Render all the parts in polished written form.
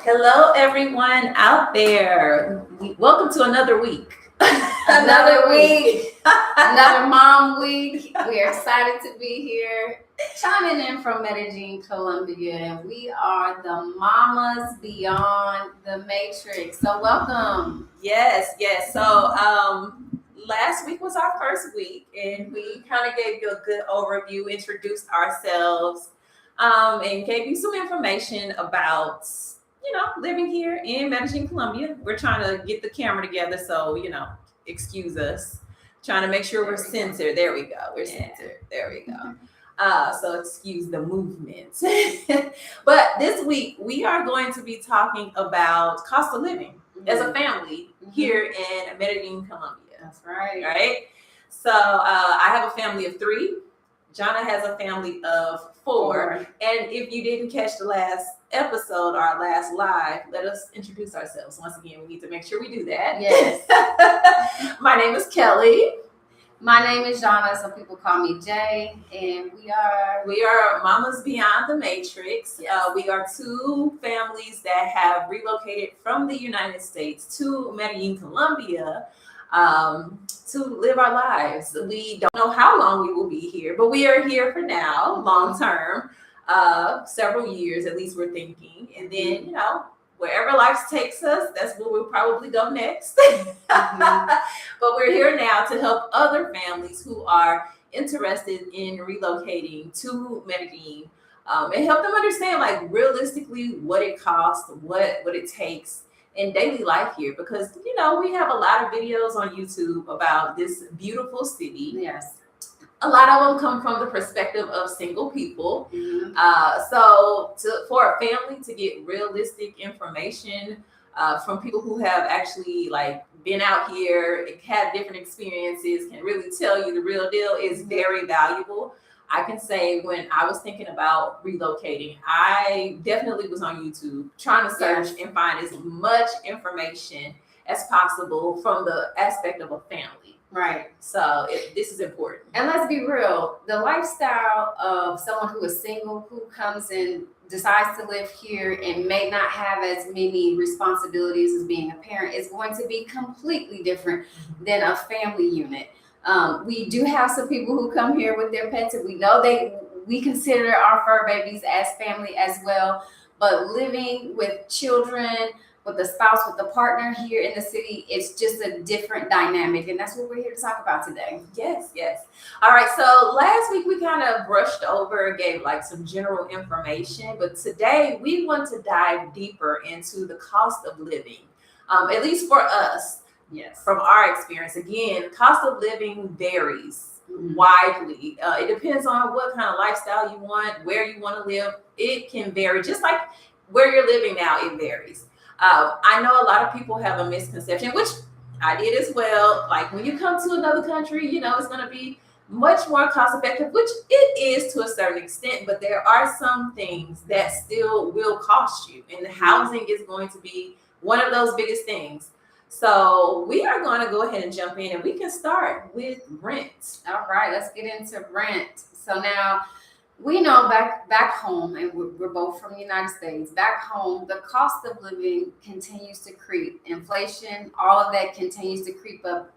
Hello, everyone out there. Welcome to another week. Another week, another mom week. We are excited to be here, chiming in from Medellín, Colombia, and we are the Mamas Beyond the Matrix. So welcome. Yes. So, last week was our first week, and we kind of gave you a good overview, introduced ourselves, and gave you some information about, living here in Medellín, Colombia. We're trying to get the camera together, so excuse us. Trying to make sure we're censored. There we go. We're censored. There we go. So excuse the movement. But this week we are going to be talking about cost of living as a family here in Medellín, Colombia. That's right. Right. So I have a family of 3. Jonna has a family of 4. And if you didn't catch the last episode, our last live, let us introduce ourselves. Once again, we need to make sure we do that. Yes. My name is Kelly. My name is Jonna. Some people call me Jay, and we are Mamas Beyond the Matrix. Yes. We are 2 families that have relocated from the United States to Medellín, Colombia, to live our lives. We don't know how long we will be here, but we are here for now, long term, several years at least we're thinking. And then, wherever life takes us, that's where we'll probably go next. But we're here now to help other families who are interested in relocating to Medellín, and help them understand, like, realistically what it costs, what it takes in daily life here, because we have a lot of videos on YouTube about this beautiful city. Yes. A lot of them come from the perspective of single people. For a family to get realistic information from people who have actually been out here, had different experiences, can really tell you the real deal is very valuable. I can say when I was thinking about relocating, I definitely was on YouTube trying to search and find as much information as possible from the aspect of a family. Right. So this is important. And let's be real, the lifestyle of someone who is single, who comes and decides to live here and may not have as many responsibilities as being a parent, is going to be completely different than a family unit. We do have some people who come here with their pets, and we know we consider our fur babies as family as well. But living with children, with the spouse, with the partner here in the city, it's just a different dynamic, and that's what we're here to talk about today. Yes. All right. So last week we kind of brushed over, gave some general information, but today we want to dive deeper into the cost of living, at least for us. Yes. From our experience, again, cost of living varies widely. It depends on what kind of lifestyle you want, where you want to live. It can vary, just like where you're living now, it varies. I know a lot of people have a misconception, which I did as well. Like, when you come to another country, it's going to be much more cost effective, which it is to a certain extent, but there are some things that still will cost you, and housing is going to be one of those biggest things. So we are going to go ahead and jump in, and we can start with rent. All right, let's get into rent. So now we know back home, and we're both from the United States, back home, the cost of living continues to creep. Inflation, all of that continues to creep up.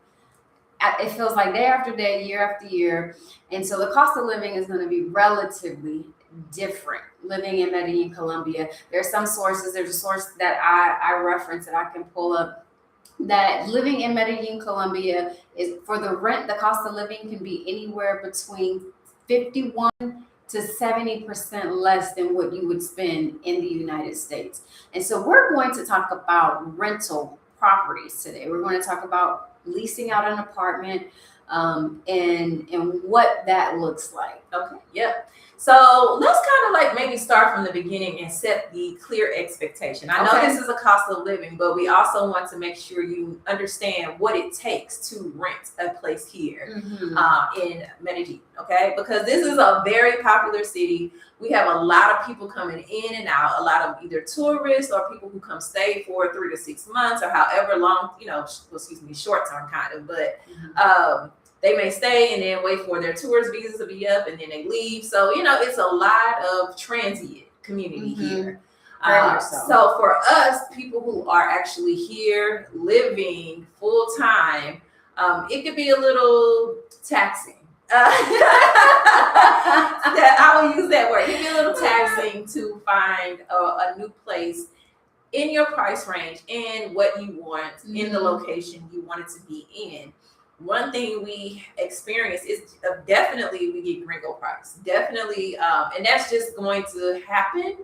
It feels like day after day, year after year. And so the cost of living is going to be relatively different living in Medellín, Colombia. There's some sources, there's a source that I reference that I can pull up, that living in Medellín, Colombia, is for the rent, the cost of living can be anywhere between 51 to 70% less than what you would spend in the United States. And so we're going to talk about rental properties today. We're going to talk about leasing out an apartment, and what that looks like. Okay. Yep. So let's kind of maybe start from the beginning and set the clear expectation. I know this is a cost of living, but we also want to make sure you understand what it takes to rent a place here in Medellín, okay? Because this is a very popular city. We have a lot of people coming in and out, a lot of either tourists or people who come stay for 3 to 6 months or however long, short term kind of, but they may stay and then wait for their tourist visas to be up and then they leave. So, it's a lot of transient community here. Very much so. So for us, people who are actually here living full time, it could be a little taxing. I will use that word. It can be a little taxing to find a new place in your price range and what you want in the location you want it to be in. One thing we experience is definitely we get Gringo price. Definitely, and that's just going to happen.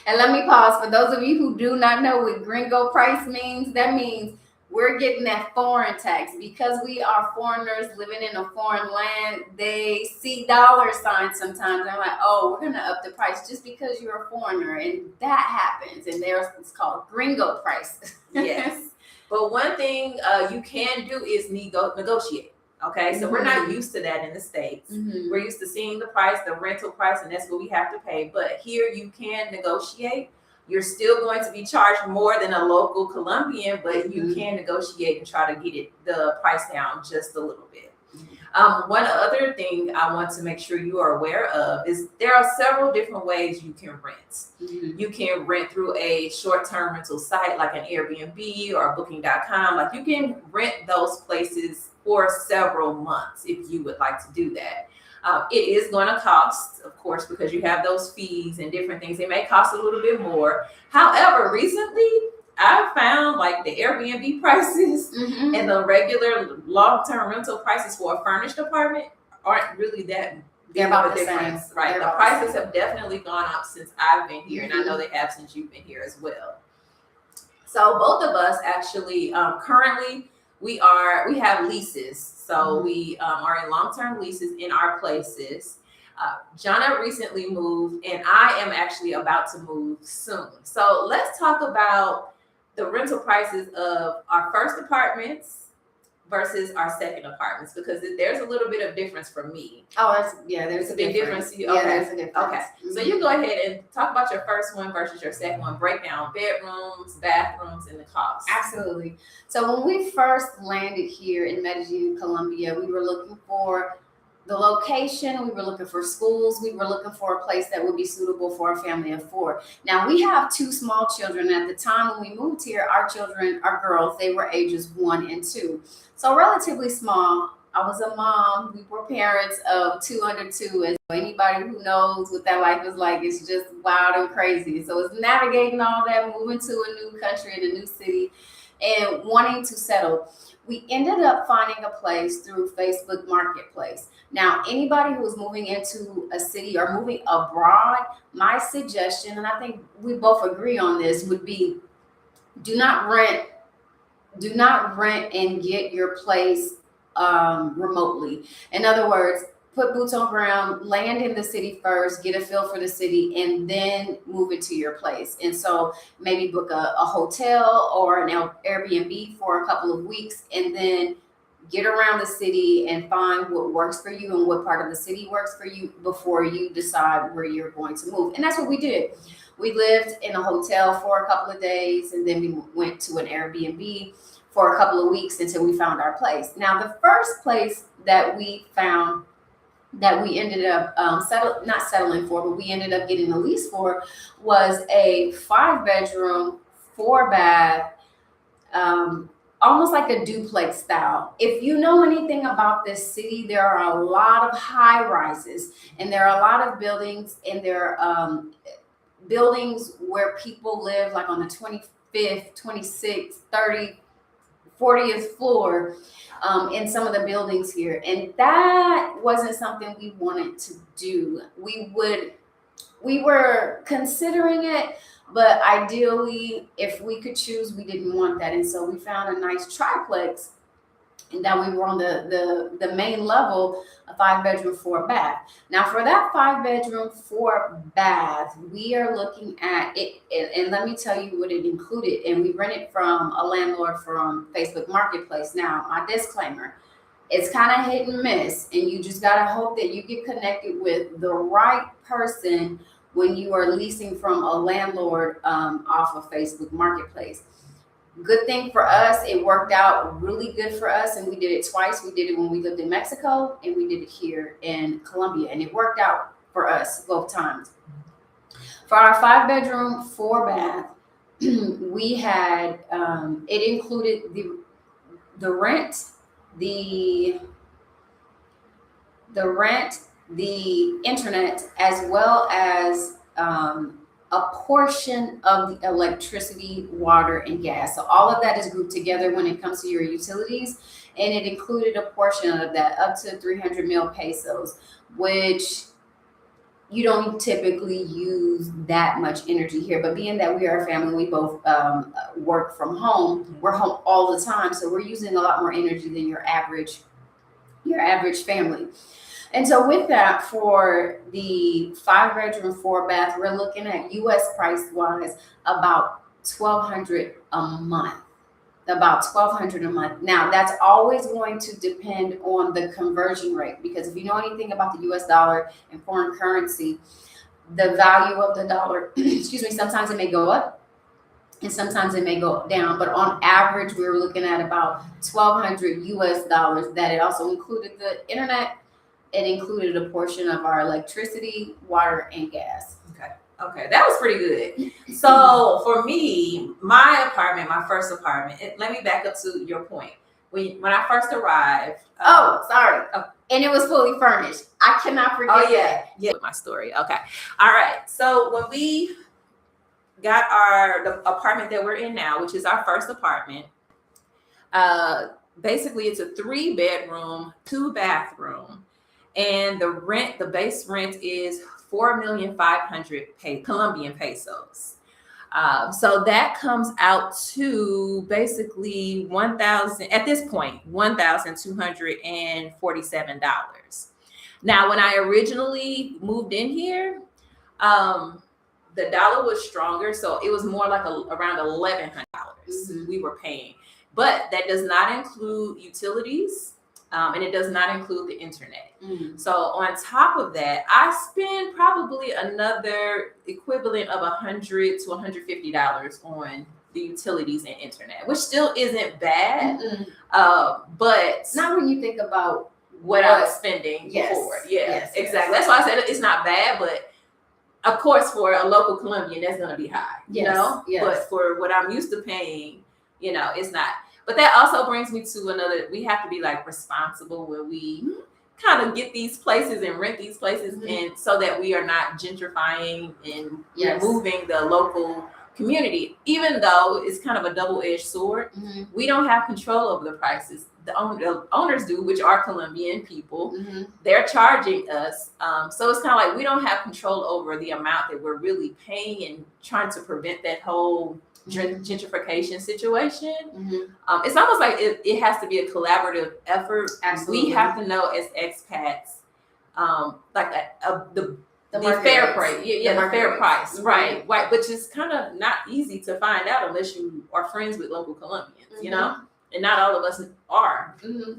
And let me pause. For those of you who do not know what Gringo price means, that means we're getting that foreign tax. Because we are foreigners living in a foreign land, they see dollar signs sometimes. They're like, oh, we're going to up the price just because you're a foreigner. And that happens. And it's called Gringo price. Yes. But one thing you can do is negotiate. Okay, so we're not used to that in the States. We're used to seeing the price, the rental price, and that's what we have to pay. But here you can negotiate. You're still going to be charged more than a local Colombian, but you can negotiate and try to get the price down just a little bit. One other thing I want to make sure you are aware of is there are several different ways you can rent. You can rent through a short-term rental site like an Airbnb or Booking.com. Like you can rent those places for several months if you would like to do that. It is going to cost, of course, because you have those fees and different things. It may cost a little bit more. However, recently, I found like the Airbnb prices and the regular long-term rental prices for a furnished apartment aren't really that big of a difference. Right. The prices have definitely gone up since I've been here, and I know they have since you've been here as well. So both of us actually currently we have leases. So we are in long-term leases in our places. Jonna recently moved, and I am actually about to move soon. So let's talk about the rental prices of our first apartments versus our second apartments, because there's a little bit of difference for me. Oh, there's a big difference. Okay. Yeah, there's a difference. Okay. So you go ahead and talk about your first one versus your second one. Break down bedrooms, bathrooms, and the cost. Absolutely. So when we first landed here in Medellín, Colombia, we were looking for the location, we were looking for schools, we were looking for a place that would be suitable for a family of 4. Now, we have 2 small children. At the time when we moved here, our children, our girls, they were ages 1 and 2. So relatively small. I was a mom. We were parents of 2 under 2. As anybody who knows what that life is like, it's just wild and crazy. So it's navigating all that, moving to a new country and a new city, and wanting to settle. We ended up finding a place through Facebook Marketplace. Now, anybody who is moving into a city or moving abroad, my suggestion, and I think we both agree on this, would be do not rent and get your place remotely. In other words, put boots on ground, land in the city first, get a feel for the city, and then move it to your place. And so maybe book a hotel or an Airbnb for a couple of weeks, and then get around the city and find what works for you and what part of the city works for you before you decide where you're going to move. And that's what we did. We lived in a hotel for a couple of days, and then we went to an Airbnb for a couple of weeks until we found our place. Now, the first place that we found that we ended up not settling for, but we ended up getting a lease for, was a 5-bedroom, 4-bath, almost like a duplex style. If you know anything about this city, there are a lot of high rises, and there are a lot of buildings, and there are buildings where people live like on the 25th, 26th, 30th, 40th floor in some of the buildings here. And that wasn't something we wanted to do. We were considering it, but ideally, if we could choose, we didn't want that. And so we found a nice triplex, and that we were on the main level, a 5-bedroom, 4-bath. Now, for that 5-bedroom, 4-bath, we are looking at it, and let me tell you what it included. And we rented from a landlord from Facebook Marketplace. Now, my disclaimer, it's kind of hit and miss, and you just gotta hope that you get connected with the right person when you are leasing from a landlord off of Facebook Marketplace. Good thing for us, it worked out really good for us, and we did it twice. We did it when we lived in Mexico, and we did it here in Colombia, and it worked out for us both times. For our 5-bedroom, 4-bath, we had it included the rent, the internet, as well as a portion of the electricity, water, and gas. So all of that is grouped together when it comes to your utilities, and it included a portion of that up to 300 mil pesos, which you don't typically use that much energy here. But being that we are a family, we both work from home. We're home all the time, so we're using a lot more energy than your average family. And so with that, for the 5-bedroom, 4-bath, we're looking at U.S. price wise about $1,200 a month. About $1,200 a month. Now that's always going to depend on the conversion rate, because if you know anything about the U.S. dollar and foreign currency, the value of the dollar, excuse me, sometimes it may go up and sometimes it may go down. But on average, we were looking at about $1,200 US. That it also included the internet. It included a portion of our electricity, water, and gas. Okay, that was pretty good. So for me, my first apartment, let me back up to your point. When I first arrived. Sorry. And it was fully furnished. I cannot forget that. Yeah, my story. Okay. All right. So when we got the apartment that we're in now, which is our first apartment, basically it's a 3-bedroom, 2-bathroom. And the base rent is 4,500,000 Colombian pesos. So that comes out to basically $1,247. Now, when I originally moved in here, the dollar was stronger, so it was more like around $1,100 we were paying. But that does not include utilities. And it does not include the internet. So on top of that, I spend probably another equivalent of $100 to $150 on the utilities and internet, which still isn't bad. But not when you think about what I was spending before. Yes, exactly. That's why I said it's not bad, but of course, for a local Colombian, that's going to be high. You know? But for what I'm used to paying, it's not. But that also brings me to we have to be like responsible when we kind of get these places and rent these places, and so that we are not gentrifying and removing the local community. Even though it's kind of a double-edged sword, we don't have control over the prices. The owners do, which are Colombian people. They're charging us. So it's kind of like we don't have control over the amount that we're really paying, and trying to prevent that whole gentrification situation. It's almost like it has to be a collaborative effort. Absolutely. We have to know as expats, like the fair price. The fair price. Right. Which is kind of not easy to find out unless you are friends with local Colombians, and not all of us are.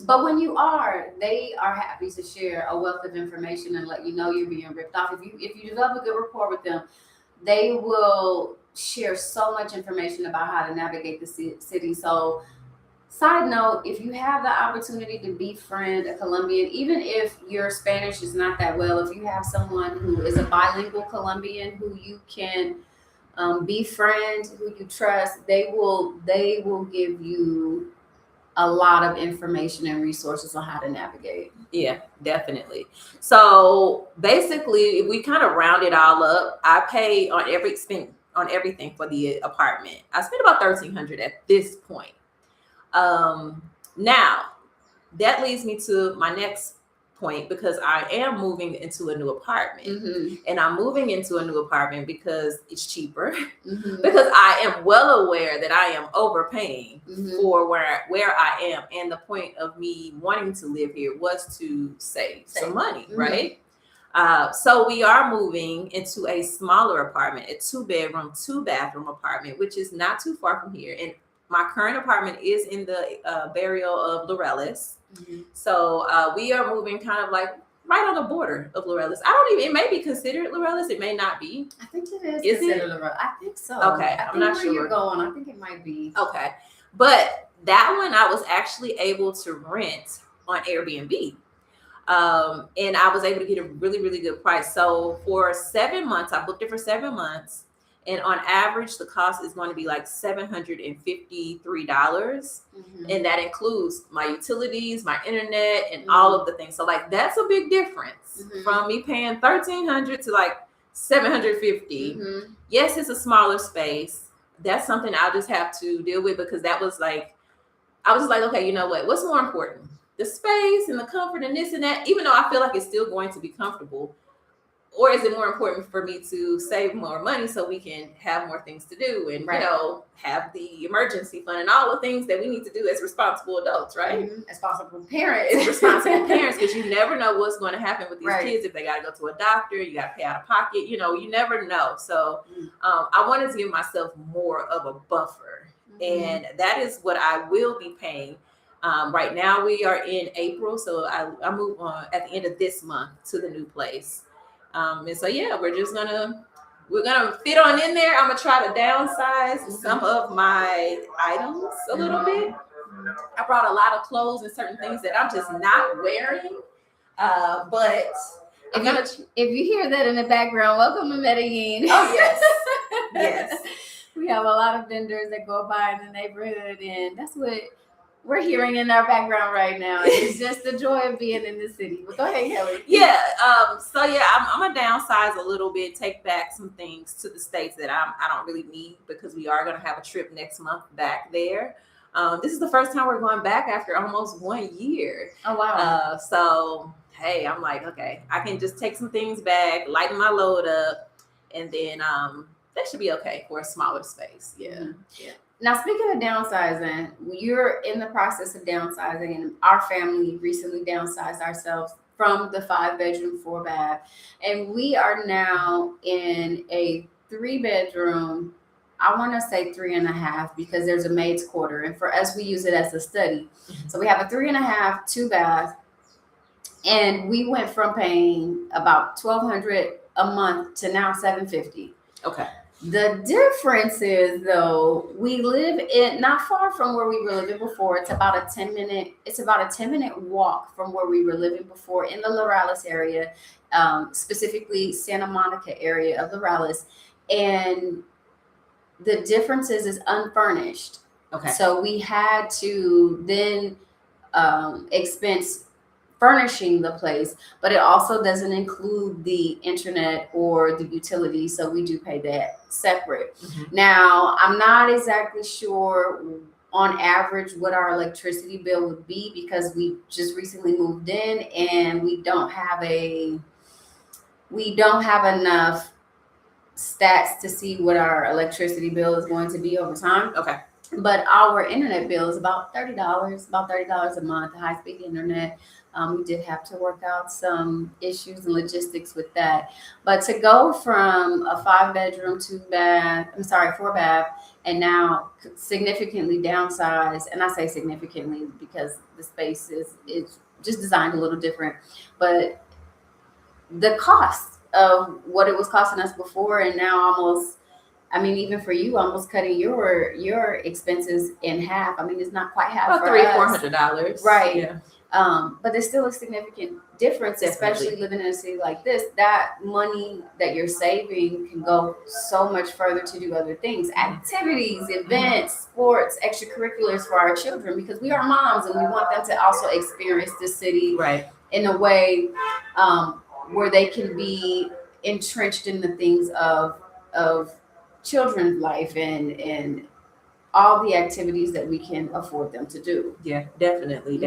But when you are, they are happy to share a wealth of information and let you know you're being ripped off. If you develop a good rapport with them, they will share so much information about how to navigate the city. So, side note, if you have the opportunity to befriend a Colombian, even if your Spanish is not that well, if you have someone who is a bilingual Colombian who you can befriend, who you trust, they will give you a lot of information and resources on how to navigate. Yeah, definitely. So basically, if we kind of round it all up, I pay on everything for the apartment. I spent about $1,300 at this point. Now that leads me to my next point, because I am moving into a new apartment, and I'm moving into a new apartment because it's cheaper, because I am well aware that I am overpaying for where I am. And the point of me wanting to live here was to save some money, right? So we are moving into a smaller apartment, a 2-bedroom, 2-bathroom apartment, which is not too far from here. And my current apartment is in the barrio of Laureles. So we are moving kind of like right on the border of Laureles. It may be considered Laureles. It may not be. I think it is considered Laureles. I think so. Okay. I'm not sure. You're going. I think it might be. Okay. But that one I was actually able to rent on Airbnb. And I was able to get a really, really good price. So for 7 months, I booked it for 7 months. And on average, the cost is going to be like $753. And that includes my utilities, my internet, and all of the things. So like that's a big difference from me paying $1,300 to like $750. Yes, it's a smaller space. That's something I'll just have to deal with, because that was like, I was like, okay, you know what? What's more important? The space and the comfort and this and that, even though I feel like it's still going to be comfortable. Or is it more important for me to save more money so we can have more things to do and, you know, have the emergency fund and all the things that we need to do as responsible adults, right? Responsible parents. As responsible parents, because you never know what's going to happen with these kids. If they got to go to a doctor, you got to pay out of pocket, you know, you never know. So I wanted to give myself more of a buffer. And that is what I will be paying. Right now we are in April, so I move on at the end of this month to the new place. And so, yeah, we're gonna fit on in there. I'm gonna try to downsize some of my items a little bit. I brought a lot of clothes and certain things that I'm just not wearing. But if you hear that in the background, welcome to Medellín. Oh yes, yes. We have a lot of vendors that go by in the neighborhood, and that's what we're hearing in our background right now. It's just the joy of being in the city. But go ahead, Kelly. Yeah. So yeah, I'm gonna downsize a little bit, take back some things to the States that I don't really need, because we are gonna have a trip next month back there. This is the first time we're going back after almost 1 year. Oh wow. So hey, I'm like, okay, I can just take some things back, lighten my load up, and then that should be okay for a smaller space. Yeah. Yeah. Now, speaking of downsizing, you're in the process of downsizing, and our family recently downsized ourselves from the 5-bedroom, 4-bath, and we are now in a 3-bedroom. I want to say 3.5, because there's a maid's quarter, and for us, we use it as a study. So we have a 3.5, 2-bath, and we went from paying about $1,200 a month to now $750. Okay. The difference is, though, we live in not far from where we were living before. It's about a 10-minute walk from where we were living before in the Laurales area, specifically Santa Monica area of Laurales. And the difference is unfurnished. Okay. So we had to then expense furnishing the place, but it also doesn't include the internet or the utilities, so we do pay that separate. Now, I'm not exactly sure on average what our electricity bill would be, because we just recently moved in and we don't have enough stats to see what our electricity bill is going to be over time. Okay. But our internet bill is about $30 a month, high-speed internet. We did have to work out some issues and logistics with that. But to go from a 5-bedroom, 4-bath, and now significantly downsize, and I say significantly because the space is just designed a little different, but the cost of what it was costing us before, and now almost, I mean, even for you, almost cutting your expenses in half. I mean, it's not quite half. About $300-$400. Right. Yeah. But there's still a significant difference, especially living in a city like this. That money that you're saving can go so much further to do other things, activities, events, sports, extracurriculars for our children, because we are moms and we want them to also experience the city in a way where they can be entrenched in the things of children's life and all the activities that we can afford them to do. Yeah, definitely.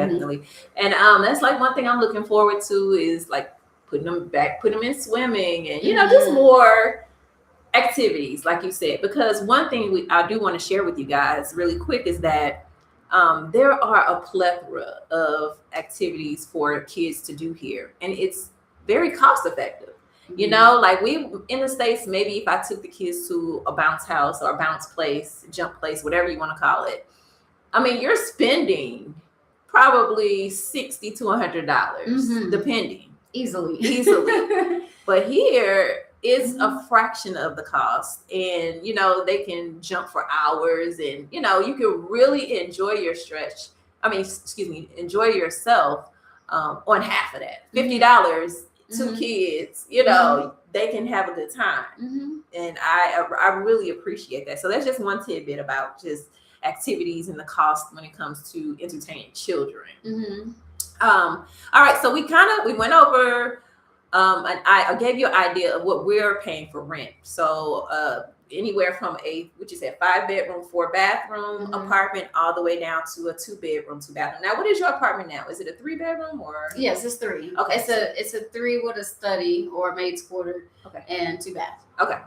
And that's like one thing I'm looking forward to is like putting them in swimming and just more activities, like you said. Because one thing I do want to share with you guys really quick is that there are a plethora of activities for kids to do here, and it's very cost effective. Like we in the States, maybe if I took the kids to a bounce house or a bounce place, jump place, whatever you want to call it, I mean, you're spending probably $60 to $100, depending. Easily. But here it's a fraction of the cost, and they can jump for hours, and you can really enjoy your enjoy yourself on half of that. $50, 2 kids, they can have a good time. And I really appreciate that. So that's just one tidbit about just activities and the cost when it comes to entertaining children. All right, so we went over, and I gave you an idea of what we're paying for rent. So anywhere from a, what you said, 5-bedroom, 4-bathroom apartment, all the way down to a 2-bedroom, 2-bathroom. Now, what is your apartment now? Is it a 3-bedroom or? Yes, it's 3. Okay, it's a 3 with a study or maid's quarter. Okay. And 2 baths. Okay.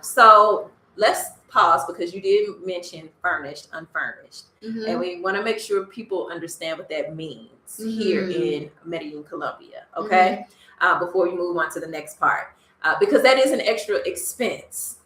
So let's pause because you did mention furnished, unfurnished, and we want to make sure people understand what that means here in Medellín, Colombia. Okay, before we move on to the next part, because that is an extra expense.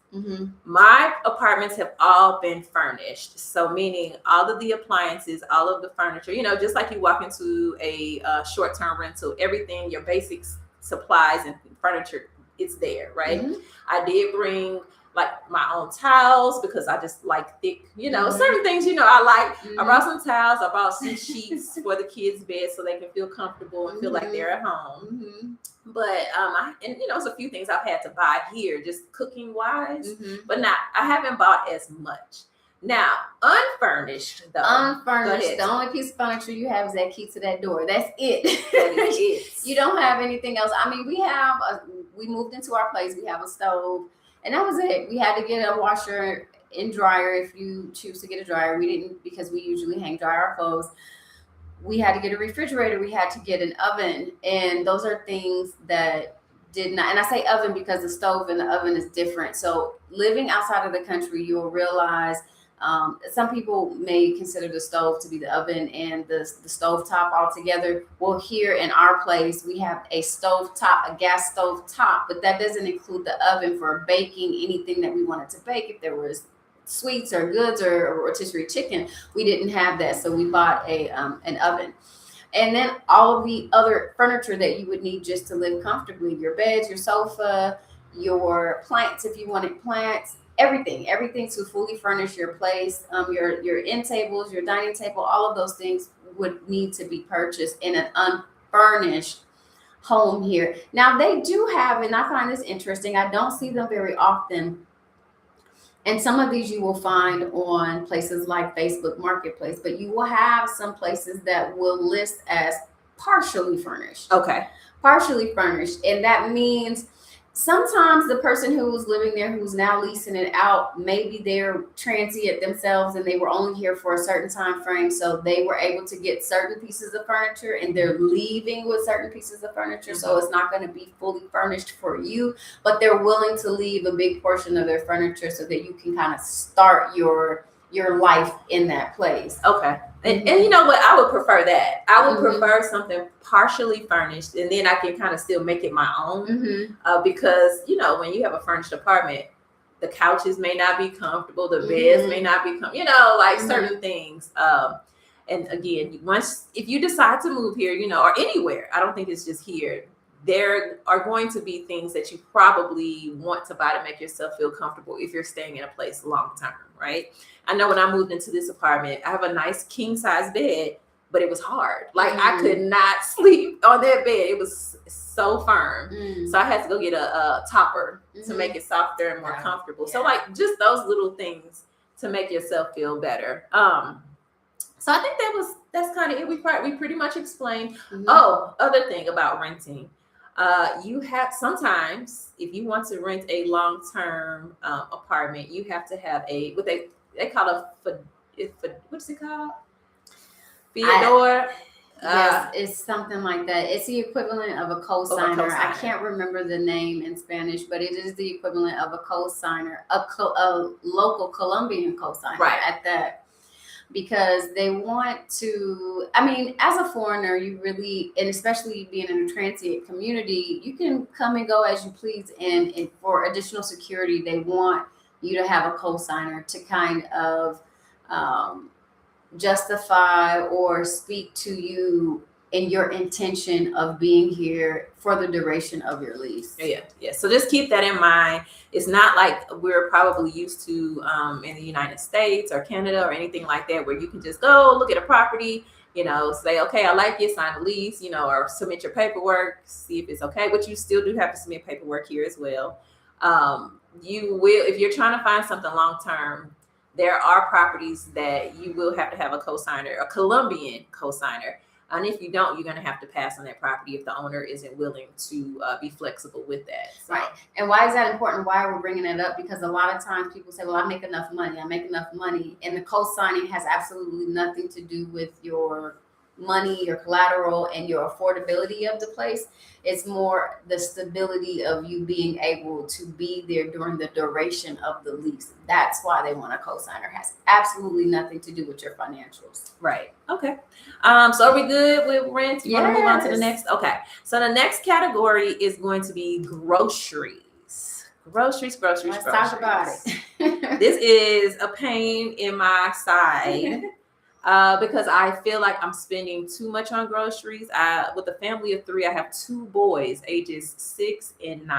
My apartments have all been furnished, so meaning all of the appliances, all of the furniture. Just like you walk into a short-term rental, everything, your basic supplies and furniture, it's there, right? I did bring like my own towels because I just like thick, certain things, I like. I brought some towels. I brought some sheets for the kids' bed so they can feel comfortable and feel like they're at home. But it's a few things I've had to buy here, just cooking wise, but I haven't bought as much. Now, unfurnished though. Unfurnished. The only piece of furniture you have is that key to that door. That's it. That is it. You don't have anything else. I mean, we moved into our place. We have a stove, and that was it. We had to get a washer and dryer if you choose to get a dryer. We didn't, because we usually hang dry our clothes. We had to get a refrigerator. We had to get an oven, and those are things that did not. And I say oven because the stove and the oven is different. So living outside of the country, you will realize. Some people may consider the stove to be the oven and the stove top all together. Well, here in our place, we have a stove top, a gas stove top, but that doesn't include the oven for baking anything that we wanted to bake. If there was sweets or goods or rotisserie chicken, we didn't have that. So we bought an oven. And then all of the other furniture that you would need just to live comfortably, your beds, your sofa, your plants, if you wanted plants, everything to fully furnish your place, your end tables, your dining table, all of those things would need to be purchased in an unfurnished home here. Now they do have, and I find this interesting, I don't see them very often, and some of these you will find on places like Facebook Marketplace, but you will have some places that will list as partially furnished. Okay. Partially furnished, and that means sometimes the person who was living there, who's now leasing it out, maybe they're transient themselves and they were only here for a certain time frame. So they were able to get certain pieces of furniture and they're leaving with certain pieces of furniture. So it's not going to be fully furnished for you, but they're willing to leave a big portion of their furniture so that you can kind of start your life in that place. Okay. And you know what? I would prefer that. I would prefer something partially furnished, and then I can kind of still make it my own. Because, when you have a furnished apartment, the couches may not be comfortable, the beds may not be certain things. And again, if you decide to move here, or anywhere, I don't think it's just here, there are going to be things that you probably want to buy to make yourself feel comfortable if you're staying in a place long term, right? I know when I moved into this apartment, I have a nice king size bed, but it was hard. Like I could not sleep on that bed. It was so firm. So I had to go get a topper to make it softer and more comfortable. So just those little things to make yourself feel better. So I think that's kind of it. We pretty much explained. Oh, other thing about renting. You have sometimes, if you want to rent a long-term apartment, you have to have what they call what's it called? Fiador. Yes, it's something like that. It's the equivalent of a cosigner. I can't remember the name in Spanish, but it is the equivalent of a cosigner, a local Colombian cosigner at that. Because they want to, as a foreigner, you really, and especially being in a transient community, you can come and go as you please. And for additional security, they want you to have a cosigner to kind of justify or speak to you in your intention of being here for the duration of your lease. Yeah. So just keep that in mind. It's not like we're probably used to in the United States or Canada or anything like that, where you can just go look at a property, say, okay, I like it, sign the lease, or submit your paperwork, see if it's okay. But you still do have to submit paperwork here as well. You will, if you're trying to find something long term, there are properties that you will have to have a cosigner, a Colombian cosigner. And if you don't, you're going to have to pass on that property if the owner isn't willing to be flexible with that. So. Right. And why is that important? Why we're bringing it up? Because a lot of times people say, well, I make enough money. And the co-signing has absolutely nothing to do with your money, your collateral, and your affordability of the place. It's more the stability of you being able to be there during the duration of the lease. That's why they want a co-signer. It has absolutely nothing to do with your financials. Right. Okay. So are we good with rent? You want to move on to the next? Okay. So the next category is going to be groceries. Groceries. Let's talk about it. This is a pain in my side. Because I feel like I'm spending too much on groceries. With a family of 3, I have 2 boys, ages 6 and 9.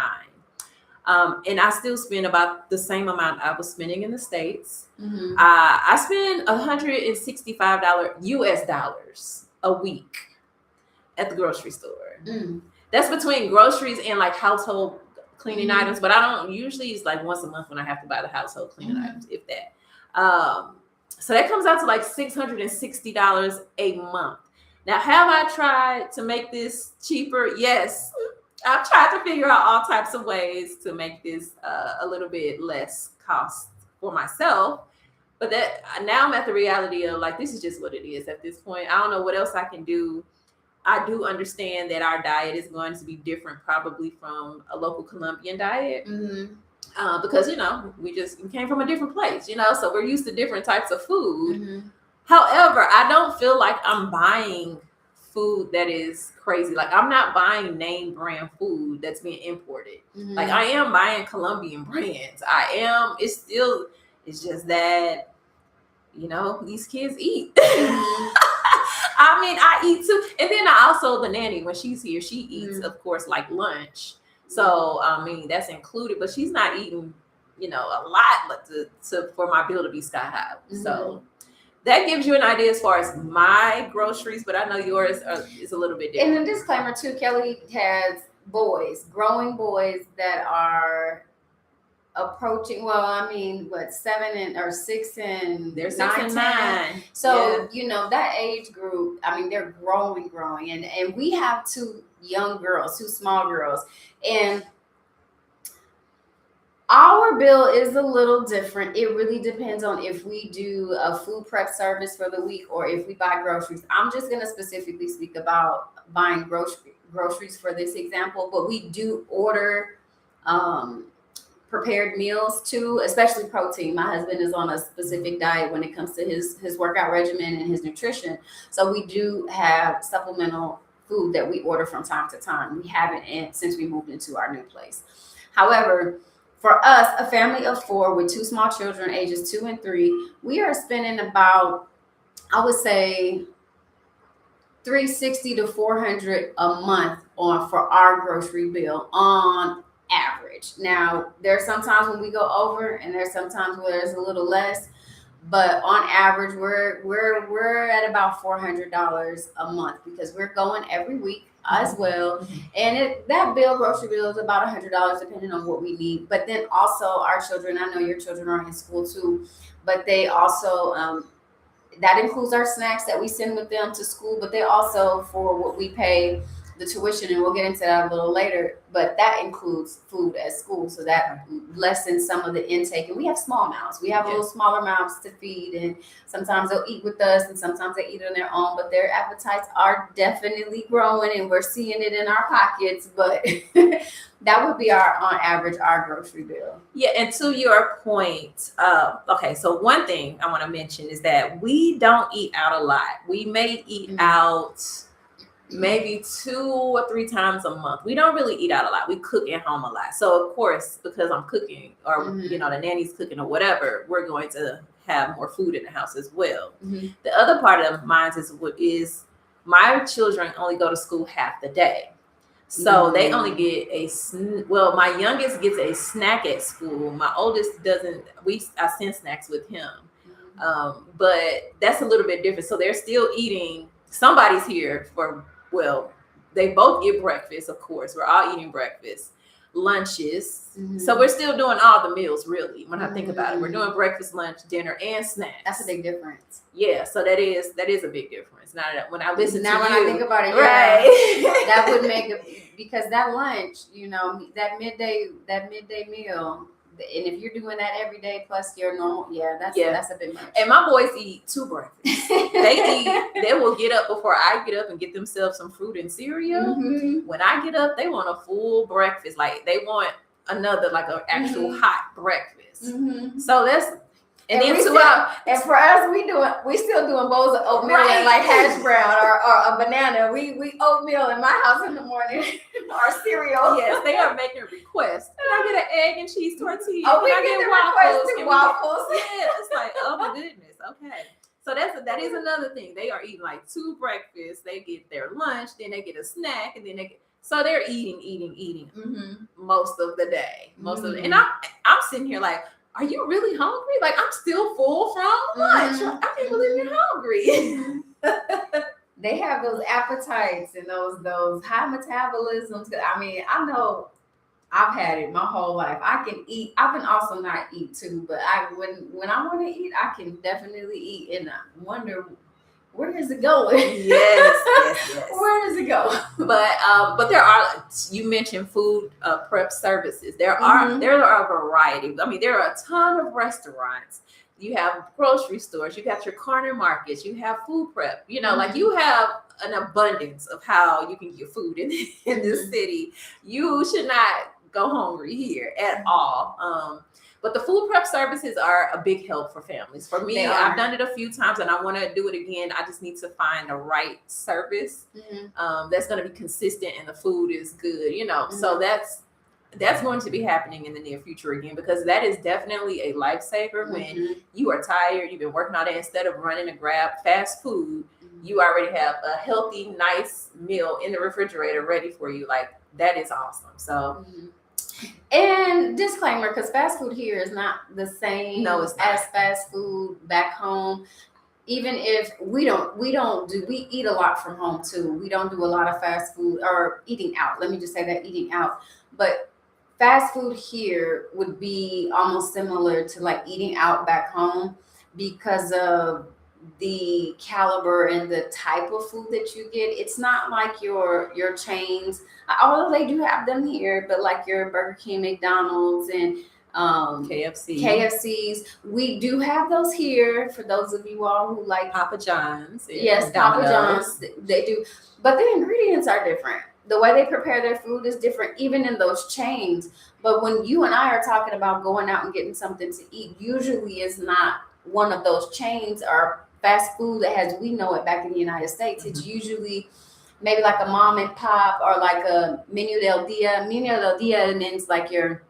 And I still spend about the same amount I was spending in the States. Mm-hmm. I spend $165 US dollars a week at the grocery store. Mm. That's between groceries and like household cleaning items, but I don't usually, it's like once a month when I have to buy the household cleaning items, if that. So that comes out to like $660 a month. Now, have I tried to make this cheaper? Yes. I've tried to figure out all types of ways to make this a little bit less cost for myself. But that now I'm at the reality of like, this is just what it is at this point. I don't know what else I can do. I do understand that our diet is going to be different probably from a local Colombian diet. Mm-hmm. Because, we came from a different place, so we're used to different types of food. Mm-hmm. However, I don't feel like I'm buying food that is crazy. Like I'm not buying name brand food that's being imported. Mm-hmm. Like I am buying Colombian brands. It's just that, these kids eat. Mm-hmm. I mean, I eat too. And then the nanny, when she's here, she eats, of course, like lunch. So, I mean, that's included, but she's not eating, a lot for my bill to be sky high. Mm-hmm. So that gives you an idea as far as my groceries, but I know yours is a little bit different. And a disclaimer too, Kelly has growing boys that are approaching, 7 or 6 and they're 6 9, and 10. 9. So, that age group, I mean, they're growing. And we have 2 young girls, 2 small girls. And our bill is a little different. It really depends on if we do a food prep service for the week or if we buy groceries. I'm just going to specifically speak about buying groceries for this example, but we do order prepared meals too, especially protein. My husband is on a specific diet when it comes to his workout regimen and his nutrition. So we do have supplemental food that we order from time to time. We haven't since we moved into our new place. However, for us, a family of 4 with 2 small children, ages 2 and 3, we are spending about, I would say, $360 to $400 a month for our grocery bill on average. Now, there's sometimes when we go over, and there's sometimes where there's a little less, but on average, we're at about $400 a month because we're going every week as well. Mm-hmm. And that grocery bill is about $100 depending on what we need. But then also our children, I know your children are in school too, but they also, that includes our snacks that we send with them to school, but they also, for what we pay the tuition, and we'll get into that a little later, but that includes food at school, so that lessens some of the intake. And we have small mouths. We have a little smaller mouths to feed, and sometimes they'll eat with us and sometimes they eat on their own, but their appetites are definitely growing and we're seeing it in our pockets. But that would be on average our grocery bill. Yeah, and to your point, okay, so one thing I want to mention is that we don't eat out a lot. We may eat out maybe 2 or 3 times a month. We don't really eat out a lot. We cook at home a lot. So of course, because I'm cooking or the nanny's cooking or whatever, we're going to have more food in the house as well. Mm-hmm. The other part of mine is my children only go to school half the day. So they only get my youngest gets a snack at school. My oldest doesn't. I send snacks with him. But that's a little bit different. So they're still eating somebody's here for, well, they both get breakfast, of course. We're all eating breakfast, lunches. So we're still doing all the meals, really, when I think about it. We're doing breakfast, lunch, dinner, and snacks. That's a big difference. Yeah, so that is a big difference. Now that when I listen now to when you, I think about it, right? That would make it, because that lunch, that midday meal, and if you're doing that every day plus your normal, that's a bit much. And my boys eat 2 breakfasts. They will get up before I get up and get themselves some fruit and cereal. When I get up, they want a full breakfast. Like they want another, like an actual hot breakfast. So that's. And then and for us, we still doing bowls of oatmeal and like hash brown or a banana. We oatmeal in my house in the morning. Our cereal. Yes, they are making requests. Can I get an egg and cheese tortilla? Oh, we Can I get waffles. Yeah, it's like, oh my goodness. Okay. So that is another thing. They are eating like 2 breakfasts. They get their lunch, then they get a snack, and then so they're eating most of the day. And I'm sitting here like, are you really hungry? Like, I'm still full from lunch. I can't believe you're hungry. They have those appetites and those high metabolisms. I mean, I know I've had it my whole life. I can eat. I can also not eat too, but when I want to eat, I can definitely eat. And I wonder, where is it going? Yes. Where does it go? But there are, you mentioned food prep services. There are a variety. I mean, there are a ton of restaurants. You have grocery stores. You got your corner markets. You have food prep. Like you have an abundance of how you can get food in this city. You should not go hungry here at all. But the food prep services are a big help for families. For me, I've done it a few times and I want to do it again. I just need to find the right service that's going to be consistent and the food is good, So that's going to be happening in the near future again, because that is definitely a lifesaver when you are tired, you've been working all day. Instead of running to grab fast food, you already have a healthy, nice meal in the refrigerator ready for you. Like, that is awesome. So... And disclaimer, because fast food here is not the same as fast food back home. Even if we eat a lot from home too. We don't do a lot of fast food or eating out. Let me just say that, eating out. But fast food here would be almost similar to like eating out back home because of the caliber and the type of food that you get. It's not like your chains, although they do have them here, but like your Burger King, McDonald's, and KFCs. We do have those here for those of you all who like Papa John's. Yes, Papa John's. They do, but the ingredients are different. The way they prepare their food is different, even in those chains. But when you and I are talking about going out and getting something to eat, usually it's not one of those chains or fast food that as we know it back in the United States. It's usually maybe like a mom and pop or like a menu del dia. Menu del dia means like your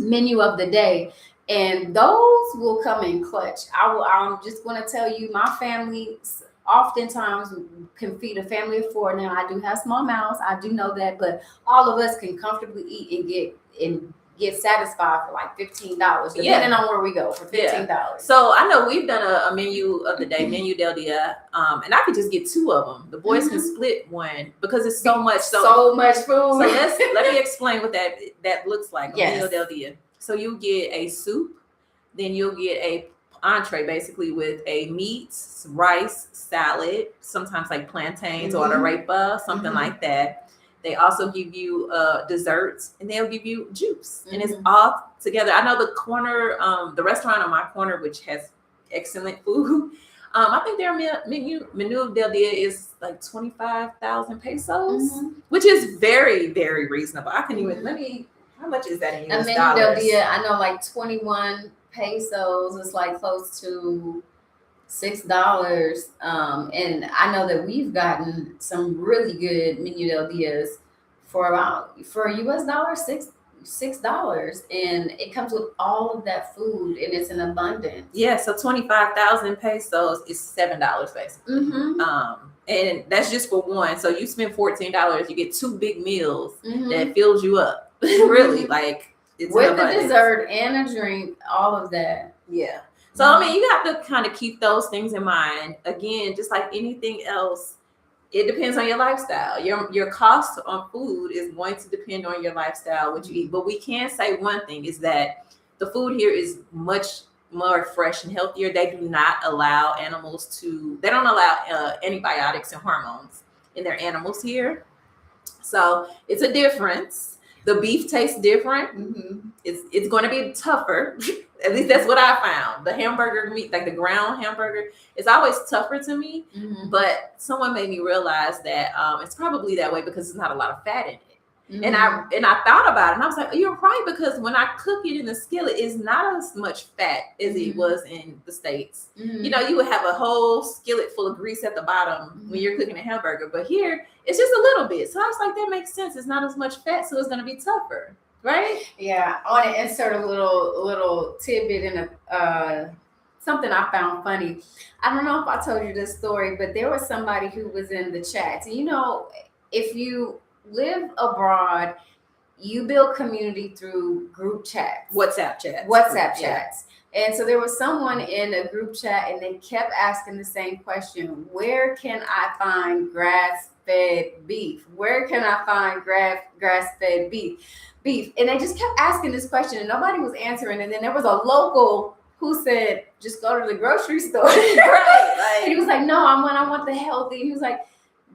menu of the day. And those will come in clutch. I'm just going to tell you, my family oftentimes can feed a family of 4. Now, I do have small mouths. I do know that. But all of us can comfortably eat and get satisfied for like $15, depending on where we go, for $15. So I know we've done a menu of the day, menu del dia, and I could just get 2 of them. The boys can split one because it's so much food. So let me explain what that looks like. Menu del dia. So you get a soup, then you'll get a entree basically with a meat, rice, salad, sometimes like plantains or arepa, something like that. They also give you desserts, and they'll give you juice, and it's all together. I know the restaurant on my corner, which has excellent food. I think their menu del dia is like 25,000 pesos, which is very, very reasonable. I can even how much is that in US dollars? A menu del dia, I know, like 21 pesos is like close to $6. And I know that we've gotten some really good menu del dias for US dollars, $6, and it comes with all of that food, and it's in abundance. Yeah, so 25,000 pesos is $7 basically. And that's just for one. So you spend $14, you get 2 big meals that fills you up. Really, like, it's with the dessert and a drink, all of that. Yeah. So, I mean, you have to kind of keep those things in mind. Again, just like anything else, It depends on your lifestyle. Your cost on food is going to depend on your lifestyle, what you eat. But we can say one thing is that the food here is much more fresh and healthier. They do not allow animals to. They don't allow antibiotics and hormones in their animals here. So it's a difference. The beef tastes different. Mm-hmm. It's going to be tougher. At least that's what I found. The hamburger meat, like the ground hamburger, it's always tougher to me. Mm-hmm. But someone made me realize that it's probably that way because there's not a lot of fat in it. Mm-hmm. And I thought about it, and I was like, you're right, because when I cook it in the skillet, it's not as much fat as it was in the States. Mm-hmm. You know, you would have a whole skillet full of grease at the bottom when you're cooking a hamburger, but here it's just a little bit. So I was like, that makes sense. It's not as much fat, so it's going to be tougher, right? Yeah. I want to insert a little tidbit in a something I found funny. I don't know if I told you this story, but there was somebody who was in the chat. You know, if you live abroad, you build community through group chats, WhatsApp chats. Yeah. And so there was someone in a group chat, and they kept asking the same question: where can I find grass-fed beef? Where can I find grass-fed beef? And they just kept asking this question, and nobody was answering. And then there was a local who said, "Just go to the grocery store." Right. And he was like, "No, I want the healthy." He was like,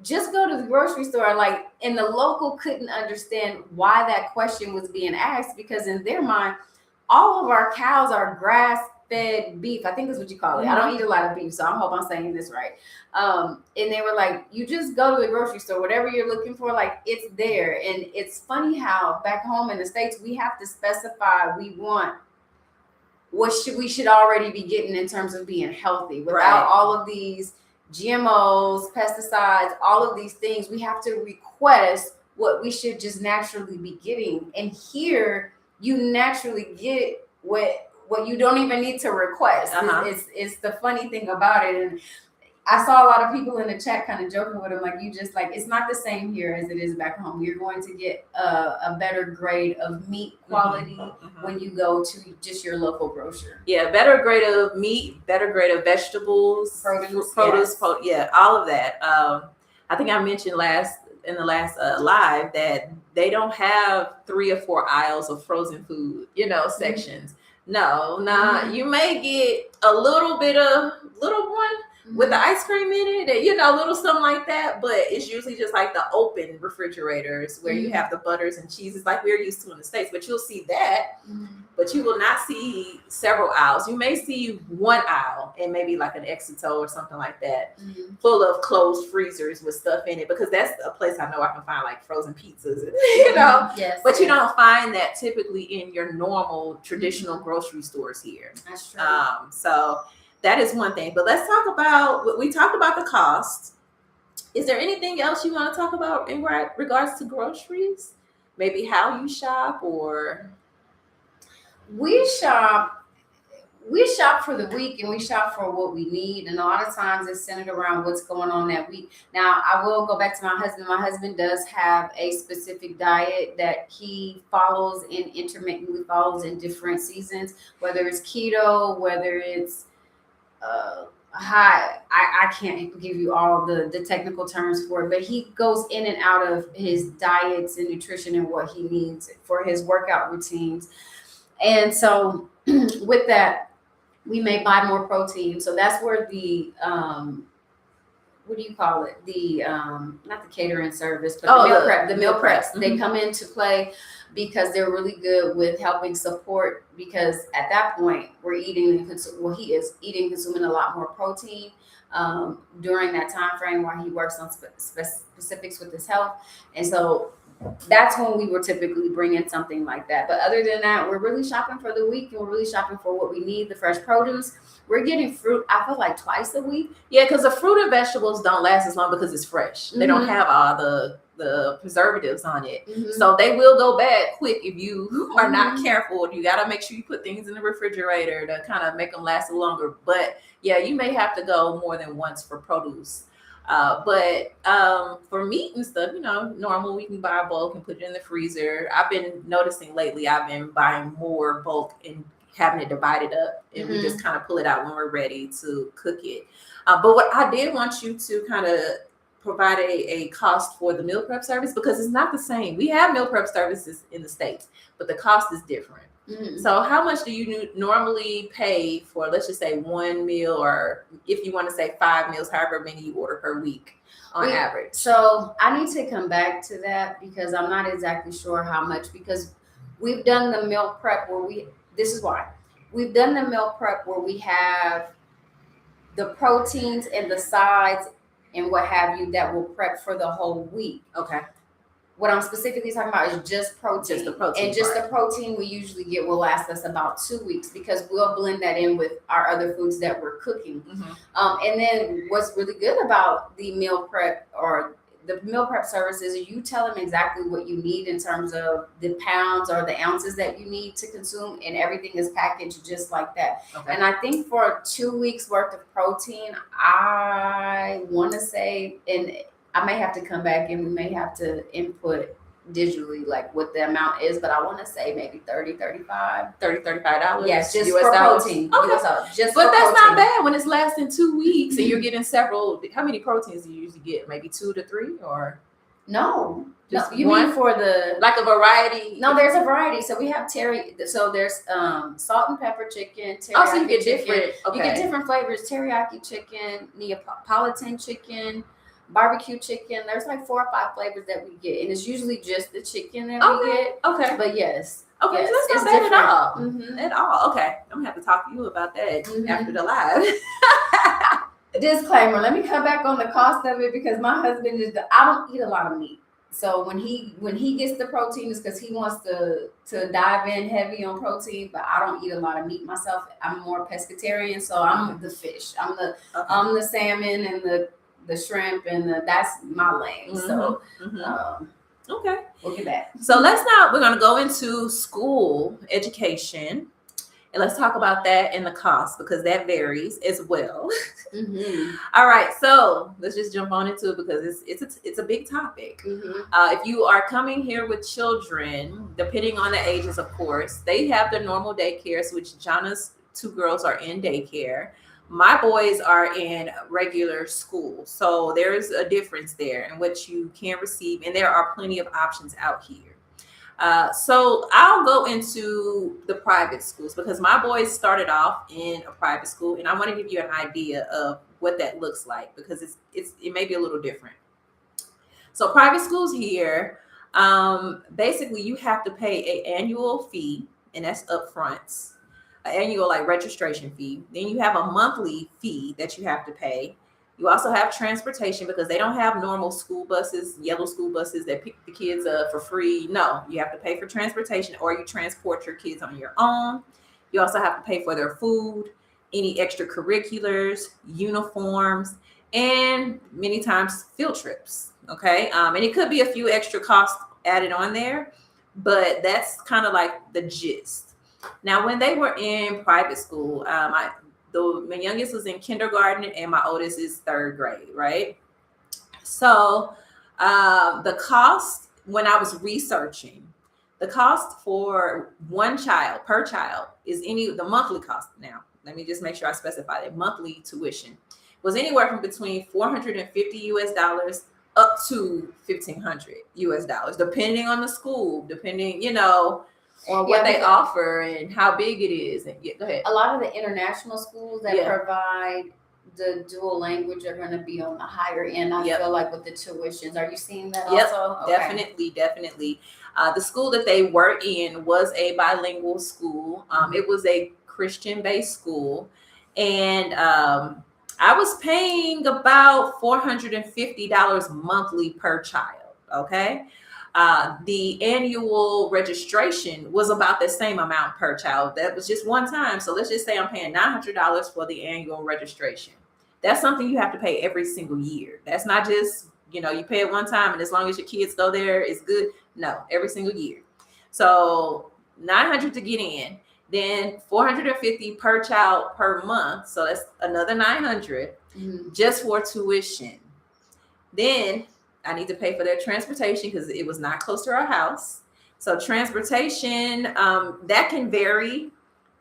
just go to the grocery store. Like, and the local couldn't understand why that question was being asked, because in their mind, all of our cows are grass-fed beef. I think that's what you call it. I don't eat a lot of beef, so I hope I'm saying this right. And they were like, you just go to the grocery store, whatever you're looking for, like, it's there. And it's funny how back home in the States, we have to specify we want what we should already be getting in terms of being healthy without all of these GMOs, pesticides, all of these things. We have to request what we should just naturally be getting. And here, you naturally get what you don't even need to request. It's the funny thing about it. And I saw a lot of people in the chat kind of joking with him, like, you just like, it's not the same here as it is back home. You're going to get a better grade of meat quality when you go to just your local grocer. Yeah, better grade of meat, better grade of vegetables, produce, yes. All of that. I think I mentioned in the last live that they don't have 3 or 4 aisles of frozen food, sections. No, you may get a little one with the ice cream in it, and little something like that, but it's usually just like the open refrigerators where you have the butters and cheeses like we're used to in the States. But you'll see that, but you will not see several aisles. You may see one aisle and maybe like an Exito or something like that, full of closed freezers with stuff in it, because that's a place I know I can find like frozen pizzas, Yes, but you don't find that typically in your normal traditional grocery stores here. That's true. So that is one thing. But let's talk about, we talked about the cost. Is there anything else you want to talk about in regards to groceries? Maybe how you shop, or? We shop for the week, and we shop for what we need. And a lot of times it's centered around what's going on that week. Now, I will go back to my husband. My husband does have a specific diet that he follows and intermittently follows in different seasons, whether it's keto, whether it's I can't give you all the technical terms for it, but he goes in and out of his diets and nutrition and what he needs for his workout routines. And so with that, we may buy more protein. So that's where the what do you call it? The not the catering service, but the meal preps. They come into play because they're really good with helping support, because at that point we're eating he is eating, consuming a lot more protein during that time frame while he works on specifics with his health. And so that's when we would typically bring in something like that. But other than that, we're really shopping for the week, and we're really shopping for what we need, the fresh produce. We're getting fruit, I feel like, twice a week. Yeah, because the fruit and vegetables don't last as long because it's fresh. They don't have all the preservatives on it. So they will go bad quick if you are not careful. You got to make sure you put things in the refrigerator to kind of make them last longer. But yeah, you may have to go more than once for produce. But for meat and stuff, normal, we can buy bulk and put it in the freezer. I've been noticing lately, I've been buying more bulk and having it divided up, and we just kind of pull it out when we're ready to cook it. But what I did want you to kind of provide a cost for the meal prep service because it's not the same. We have meal prep services in the States, but the cost is different. Mm-hmm. So how much do you normally pay for, let's just say, one meal, or if you want to say 5 meals, however many you order per week on average? So I need to come back to that because I'm not exactly sure how much, because we've done the meal prep where this is why. We've done the meal prep where we have the proteins and the sides and what have you that will prep for the whole week. Okay. What I'm specifically talking about is just protein. Just the protein. And just the protein we usually get will last us about 2 weeks because we'll blend that in with our other foods that we're cooking. Mm-hmm. And then what's really good about the meal prep or the meal prep services is you tell them exactly what you need in terms of the pounds or the ounces that you need to consume, and everything is packaged just like that. Okay. And I think for 2 weeks worth of protein, I want to say, and I may have to come back and we may have to input digitally like what the amount is, but I want to say maybe $35. Yes, just US for dollars. protein. Okay. Just but for that's protein. not bad when it's lasting 2 weeks and you're getting several. How many proteins do you usually get? Maybe 2 to 3, or no? Just you one? Mean for the like a variety? No, there's a variety. So we have so there's salt and pepper chicken, teriyaki. Oh, so you get chicken. different. Okay. You get different flavors: teriyaki chicken, Neapolitan chicken, barbecue chicken. There's like 4 or 5 flavors that we get, and it's usually just the chicken that we get. Okay. But yes. Okay, yes, so that's not bad at all. Mm-hmm. At all. Okay. I'm gonna have to talk to you about that after the live. Disclaimer, let me come back on the cost of it because my husband I don't eat a lot of meat. So when he gets the protein, it's because he wants to dive in heavy on protein, but I don't eat a lot of meat myself. I'm more pescatarian, so I'm the fish. I'm the salmon and the shrimp and that's my lane. Mm-hmm. So okay. Look at that. So we're gonna go into school education. And let's talk about that and the cost because that varies as well. Mm-hmm. All right, so let's just jump on into it because it's a big topic. Mm-hmm. If you are coming here with children, depending on the ages, of course, they have the normal daycares, which Jana's 2 girls are in daycare. My boys are in regular school, so there's a difference there in what you can receive, and there are plenty of options out here. So I'll go into the private schools because my boys started off in a private school, and I want to give you an idea of what that looks like because it may be a little different. So private schools here, basically you have to pay an annual fee, and that's upfront, an annual like registration fee. Then you have a monthly fee that you have to pay. You also have transportation because they don't have normal school buses, yellow school buses that pick the kids up for free. No, you have to pay for transportation or you transport your kids on your own. You also have to pay for their food, any extracurriculars, uniforms, and many times field trips. Okay. And it could be a few extra costs added on there, but that's kind of like the gist. Now, when they were in private school, my youngest was in kindergarten and my oldest is 3rd grade, right? So the cost, when I was researching, the cost for one child per child is the monthly cost. Now, let me just make sure I specify that monthly tuition was anywhere from between $450 up to $1,500 depending on the school, depending, on what they offer and how big it is. And go ahead. A lot of the international schools that provide the dual language are going to be on the higher end. I feel like with the tuitions. Are you seeing that also? Okay. Definitely. The school that they were in was a bilingual school. It was a Christian-based school. And I was paying about $450 monthly per child. Okay. The annual registration was about the same amount per child. That was just one time. So let's just say I'm paying $900 for the annual registration. That's something you have to pay every single year. That's not just, you pay it one time and as long as your kids go there, it's good. No, every single year. So $900 to get in, then $450 per child per month. So that's another $900 just for tuition. Then I need to pay for their transportation because it was not close to our house. So transportation, that can vary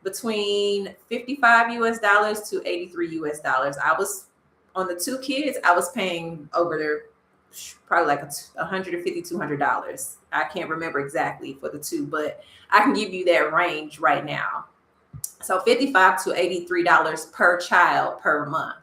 between $55 to $83. I was on the 2 kids, I was paying over probably like $150, $200. I can't remember exactly for the two, but I can give you that range right now. So $55 to $83 per child per month.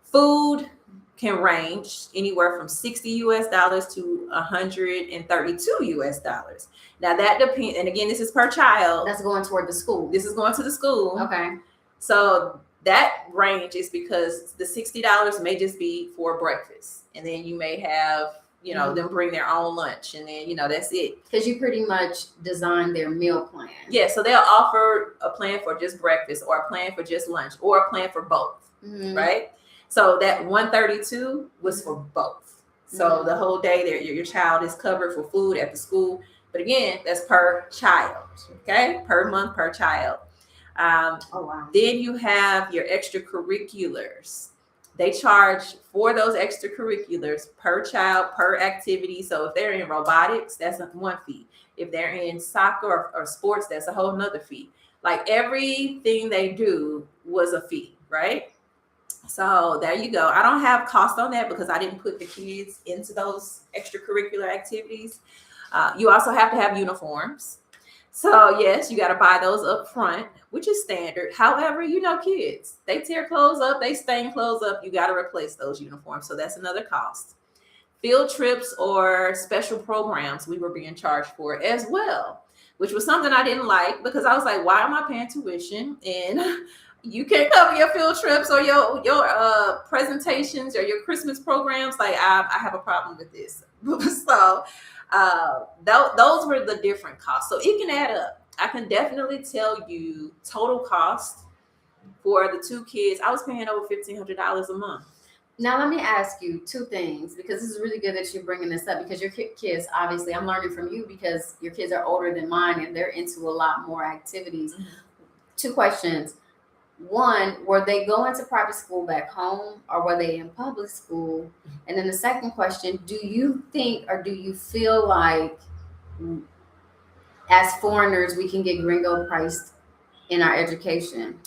Food can range anywhere from $60 to $132. Now that depends, and again, this is per child. That's going toward the school. This is going to the school. Okay. So that range is because the $60 may just be for breakfast, and then you may have, them bring their own lunch, and then that's it. Because you pretty much design their meal plan. Yeah, so they'll offer a plan for just breakfast, or a plan for just lunch, or a plan for both, right? So that $132 was for both. So the whole day your child is covered for food at the school. But again, that's per child, okay? Per month, per child. Wow. Then you have your extracurriculars. They charge for those extracurriculars per child, per activity. So if they're in robotics, that's one fee. If they're in soccer or sports, that's a whole nother fee. Like everything they do was a fee, right? So there you go. I don't have cost on that because I didn't put the kids into those extracurricular activities. You also have to have uniforms. So yes, you got to buy those up front, which is standard. However, kids, they tear clothes up, they stain clothes up. You got to replace those uniforms. So that's another cost. Field trips or special programs we were being charged for as well, which was something I didn't like because I was like, why am I paying tuition? And you can't cover your field trips or your presentations or your Christmas programs. Like I have a problem with this. So those were the different costs. So it can add up. I can definitely tell you total cost for the two kids. I was paying over $1,500 a month. Now, let me ask you two things, because this is really good that you're bringing this up, because your kids, obviously, I'm learning from you because your kids are older than mine and they're into a lot more activities. Two questions. One, were they going to private school back home or were they in public school? And then the second question, do you think or do you feel like as foreigners we can get Gringo priced in our education?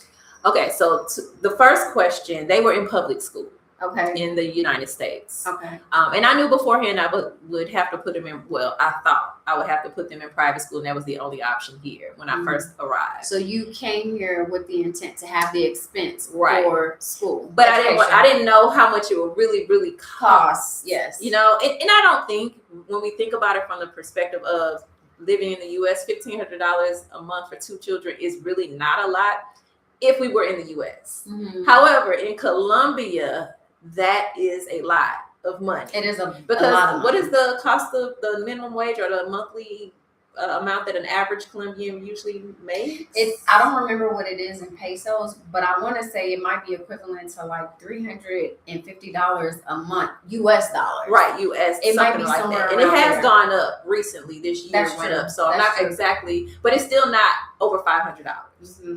Okay, so the first question, they were in public school. Okay. In the United States. Okay. And I knew beforehand I would have to put them in, I thought I would have to put them in private school, and that was the only option here when I first arrived. So you came here with the intent to have the expense for school. But I didn't know how much it would really, really cost. Yes. And I don't think when we think about it from the perspective of living in the US, $1,500 a month for two children is really not a lot if we were in the US. However, in Colombia, that is a lot of money. It is a lot of money. What is the cost of the minimum wage or the monthly amount that an average Colombian usually makes? I don't remember what it is in pesos, but I want to say it might be equivalent to like $350 a month, US dollars. Right, US. It might be like somewhere that. And it has there. gone up recently. This year That's went true. up. So That's I'm not true. exactly, but it's still not over $500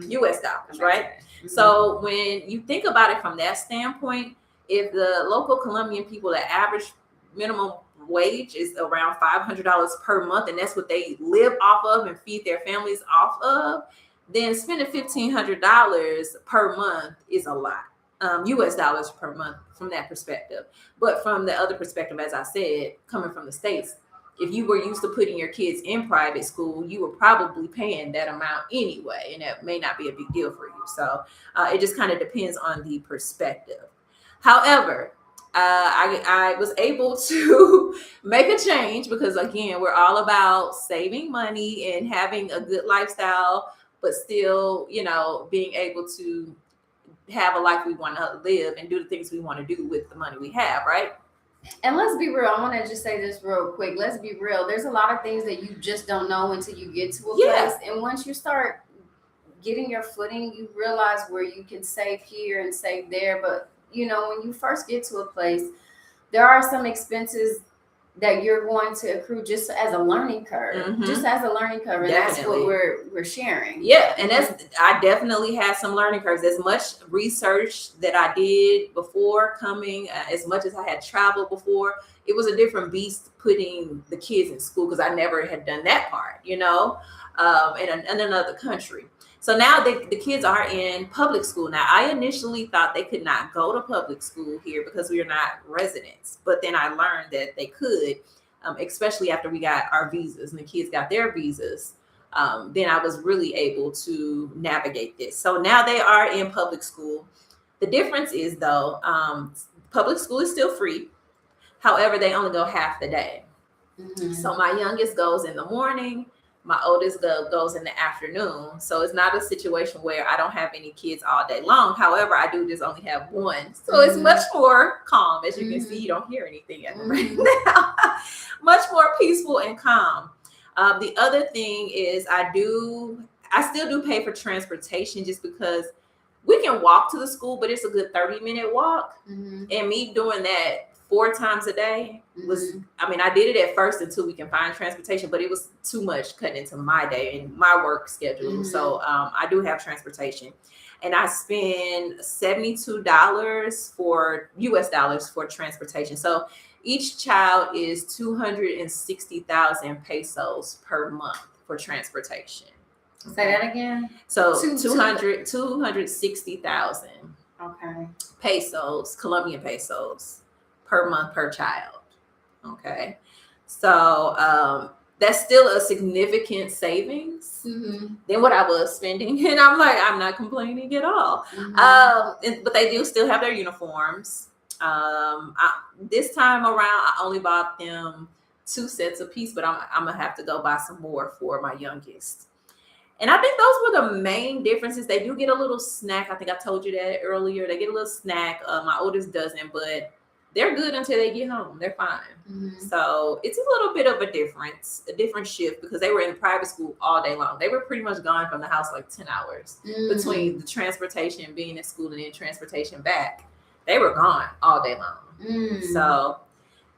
US dollars, right? So when you think about it from that standpoint, if the local Colombian people, the average minimum wage is around $500 per month, and that's what they live off of and feed their families off of, then spending $1,500 per month is a lot, US dollars per month from that perspective. But from the other perspective, as I said, coming from the States, if you were used to putting your kids in private school, you were probably paying that amount anyway, and that may not be a big deal for you. So it just kind of depends on the perspective. However, I was able to make a change because, again, we're all about saving money and having a good lifestyle, but still, being able to have a life we want to live and do the things we want to do with the money we have, right? And let's be real. I want to just say this real quick. Let's be real. There's a lot of things that you just don't know until you get to a place. And once you start getting your footing, you realize where you can save here and save there. But when you first get to a place, there are some expenses that you're going to accrue just as a learning curve, And that's what we're sharing. Yeah. And I definitely had some learning curves. As much research that I did before coming, as much as I had traveled before, it was a different beast putting the kids in school because I never had done that part, in another country. So now the kids are in public school. Now, I initially thought they could not go to public school here because we are not residents. But then I learned that they could, especially after we got our visas and the kids got their visas. Then I was really able to navigate this. So now they are in public school. The difference is, though, public school is still free. However, they only go half the day. Mm-hmm. So my youngest goes in the morning. My oldest goes in the afternoon. So it's not a situation where I don't have any kids all day long. However, I do just only have one. So it's much more calm. As you can see, you don't hear anything right now. Much more peaceful and calm. The other thing is I still do pay for transportation just because we can walk to the school, but it's a good 30-minute walk. And me doing that 4 times a day was, I did it at first until we can find transportation, but it was too much cutting into my day and my work schedule. So I do have transportation, and I spend $72 for US dollars for transportation. So each child is 260,000 pesos per month for transportation. Say that again. So 260,000 pesos, Colombian pesos per month per child. Okay. So that's still a significant savings than what I was spending. And I'm not complaining at all. But they do still have their uniforms. This time around, I only bought them 2 sets apiece, but I'm going to have to go buy some more for my youngest. And I think those were the main differences. They do get a little snack. I think I told you that earlier. They get a little snack. My oldest doesn't, but they're good until they get home. They're fine. So it's a little bit of a different shift because they were in private school all day long. They were pretty much gone from the house like 10 hours between the transportation, being at school, and then transportation back. They were gone all day long. So,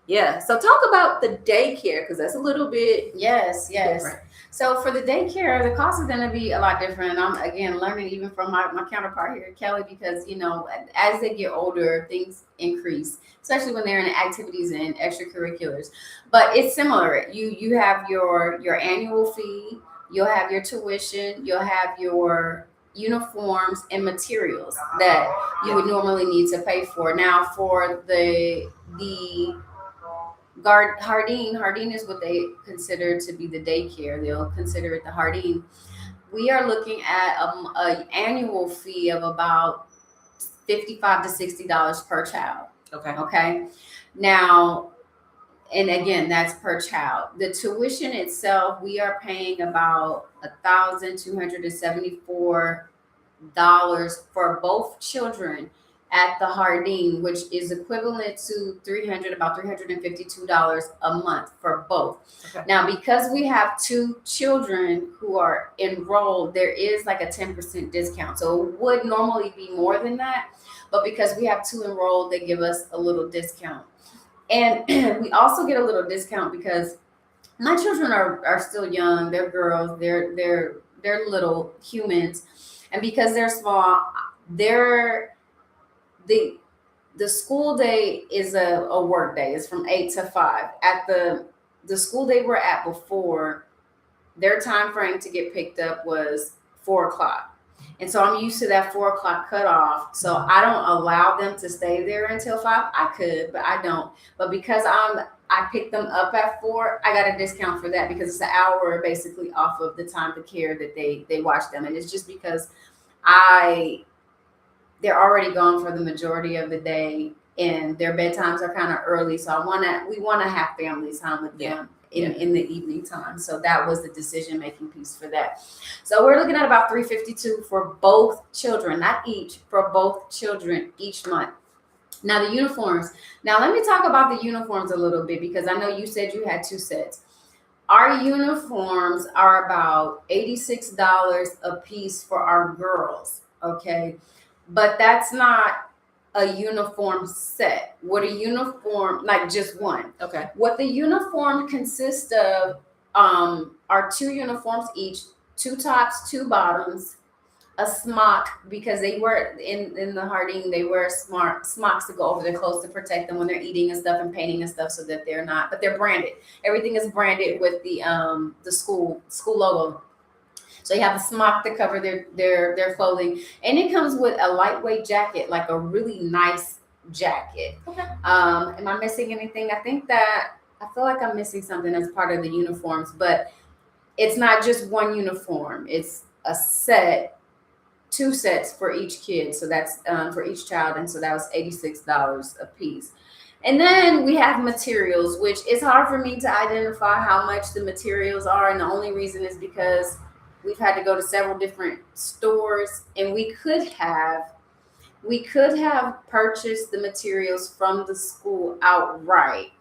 yeah. So talk about the daycare because that's a little bit different. So for the daycare, the cost is going to be a lot different. I'm, again, learning even from my counterpart here, Kelly, because, as they get older, things increase, especially when they're in activities and extracurriculars. But it's similar. You have your annual fee, you'll have your tuition, you'll have your uniforms and materials that you would normally need to pay for. Now, for the Jardín is what they consider to be the daycare. They'll consider it the Jardín. We are looking at an annual fee of about $55 to $60 per child. Okay. Now, and again, that's per child. The tuition itself, we are paying about $1,274 for both children at the Jardín, which is equivalent to about $352 a month for both. Now, because we have 2 children who are enrolled, there is like a 10% discount. So it would normally be more than that, but because we have 2 enrolled, they give us a little discount. And we also get a little discount because my children are still young. They're girls. They're little humans, and because they're small, the school day is a work day. It's from 8 to 5. At the school they were at before, their time frame to get picked up was 4 o'clock. And so I'm used to that 4 o'clock cutoff. So I don't allow them to stay there until 5. I could, but I don't. But because I picked them up at 4, I got a discount for that because it's an hour basically off of the time of care that they watch them. And it's just because they're already gone for the majority of the day and their bedtimes are kind of early. So we want to have family time with them in the evening time. So that was the decision-making piece for that. So we're looking at about $352 for both children, not each, for both children each month. Now the uniforms. Now let me talk about the uniforms a little bit because I know you said you had 2 sets. Our uniforms are about $86 a piece for our girls. Okay. But that's not a uniform set. What a uniform, like just one. Okay. What the uniform consists of are 2 uniforms each, 2 tops, 2 bottoms, a smock, because they wear in the Jardín, they wear smocks to go over their clothes to protect them when they're eating and stuff and painting and stuff so that they're not, but they're branded. Everything is branded with the school logo. So you have a smock to cover their clothing, and it comes with a lightweight jacket, like a really nice jacket. Okay. Am I missing anything? I feel like I'm missing something as part of the uniforms, but it's not just one uniform. It's a set, two sets for each kid. So that's for each child, and so that was $86 a piece. And then we have materials, which is hard for me to identify how much the materials are, and the only reason is because we've had to go to several different stores, and we could have purchased the materials from the school outright.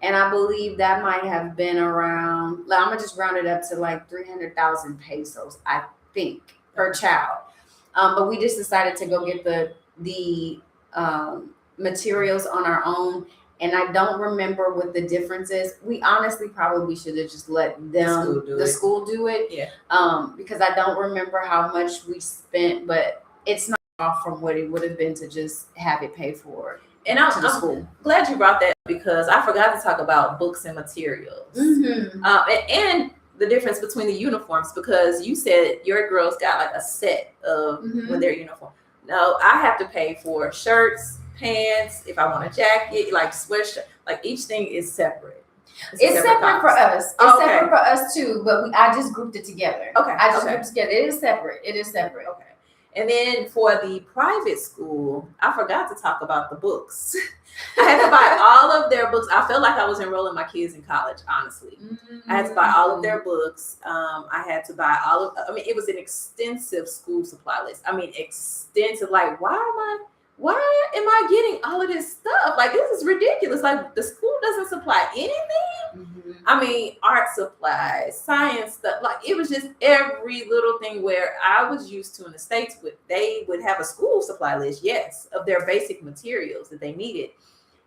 And I believe that might have been around, I'm gonna just round it up to like 300,000 pesos, I think, per child. But we just decided to go get the materials on our own. And I don't remember what the difference is. We honestly probably should have just let the school do it. Yeah. Because I don't remember how much we spent, but it's not off from what it would have been to just have it paid for. And I'm glad you brought that up, because I forgot to talk about books and materials. Mm-hmm. And the difference between the uniforms, because you said your girls got like a set of when their uniform. No, I have to pay for shirts, pants, if I want a jacket, like sweatshirt, like each thing is separate. It's separate for us. It's separate for us too, but I just grouped it together. Okay. I just grouped it together. It is separate. Okay. And then for the private school, I forgot to talk about the books. I had to buy all of their books. I felt like I was enrolling my kids in college, honestly. I had to buy all of their books. I had to buy it was an extensive school supply list. Extensive. Like, why am I getting all of this stuff? Like, this is ridiculous. Like, the school doesn't supply anything. Art supplies, science stuff. Like, it was just every little thing where I was used to in the States. They would have a school supply list, yes, of their basic materials that they needed.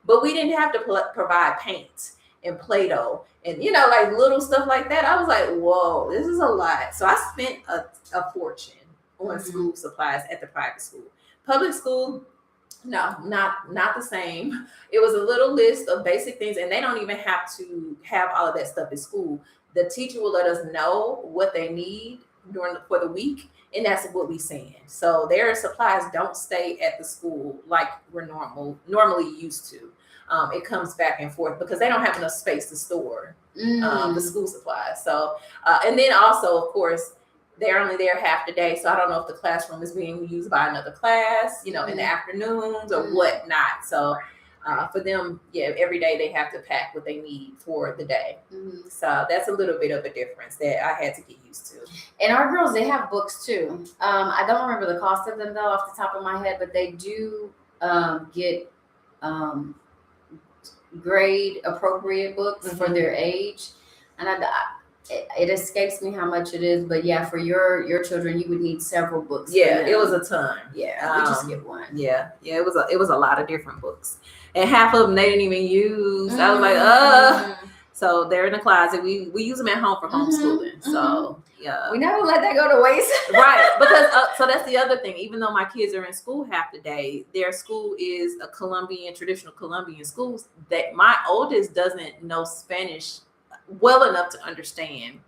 But we didn't have to provide paint and Play-Doh and, like little stuff like that. I was like, whoa, this is a lot. So I spent a fortune on school supplies at the private school. Public school, no, not the same. It was a little list of basic things, and they don't even have to have all of that stuff at school. The teacher will let us know what they need for the week, and that's what we send. So their supplies don't stay at the school like we're normally used to. It comes back and forth because they don't have enough space to store the school supplies. So, and then also, of course, they're only there half the day. So I don't know if the classroom is being used by another class, in the afternoons or whatnot. So for them, every day they have to pack what they need for the day. So that's a little bit of a difference that I had to get used to. And our girls, they have books too. I don't remember the cost of them though off the top of my head, but they do get grade appropriate books for their age. And it escapes me how much it is, but for your children, you would need several books. It was a ton. We just get one. It was a lot of different books, and half of them they didn't even use. I was like, so they're in the closet. We use them at home for homeschooling. So we never let that go to waste. Right, because so that's the other thing. Even though my kids are in school half the day, their school is a traditional Colombian school. That my oldest doesn't know Spanish well enough to understand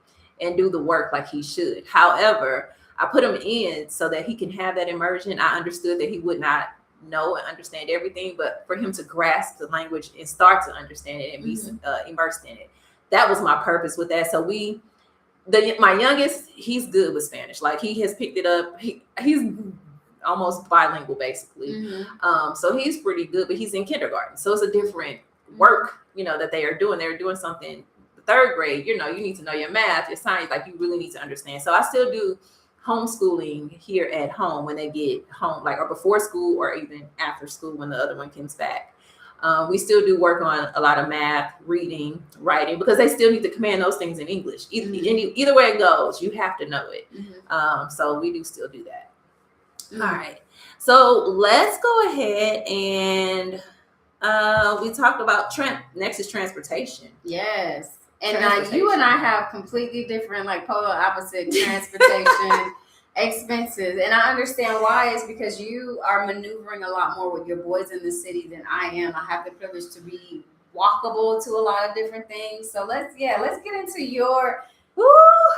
and do the work like he should. However, I put him in so that he can have that immersion. I understood that he would not know and understand everything, but for him to grasp the language and start to understand it and be immersed in it, that was my purpose with that. So my youngest, he's good with Spanish. Like, he has picked it up. He's almost bilingual basically. So he's pretty good, but he's in kindergarten. So it's a different work, that they are doing. They're doing something. Third grade, you need to know your math, your science, like you really need to understand. So I still do homeschooling here at home when they get home, like, or before school or even after school when the other one comes back. We still do work on a lot of math, reading, writing, because they still need to command those things in English. Either way it goes, you have to know it. So we do still do that. All right. So let's go ahead and we talked about next is transportation. Yes. And now you and I have completely different, like, polar opposite transportation expenses. And I understand why. It's because you are maneuvering a lot more with your boys in the city than I am. I have the privilege to be walkable to a lot of different things. So let's get into your Woo,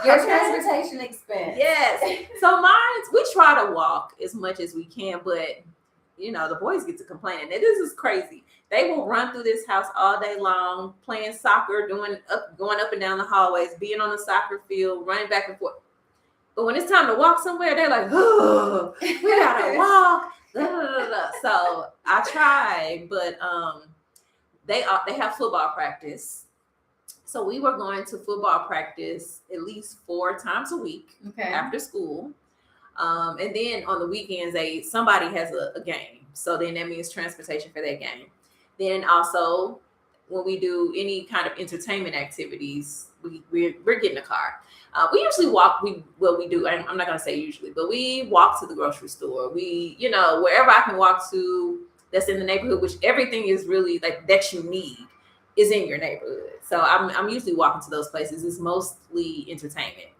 Your okay. transportation expense. Yes. So we try to walk as much as we can, but the boys get to complaining. Now, this is crazy. They will run through this house all day long, playing soccer, going up and down the hallways, being on the soccer field, running back and forth. But when it's time to walk somewhere, they're like, oh, we gotta walk. So I try, but they have football practice. So we were going to football practice at least 4 times a week after school. And then on the weekends, somebody has a game. So then that means transportation for that game. Then also when we do any kind of entertainment activities, we're getting a car. We usually walk. We do. I'm not going to say usually, but we walk to the grocery store. We, wherever I can walk to that's in the neighborhood, which everything is really like that you need is in your neighborhood. So I'm usually walking to those places. It's mostly entertainment.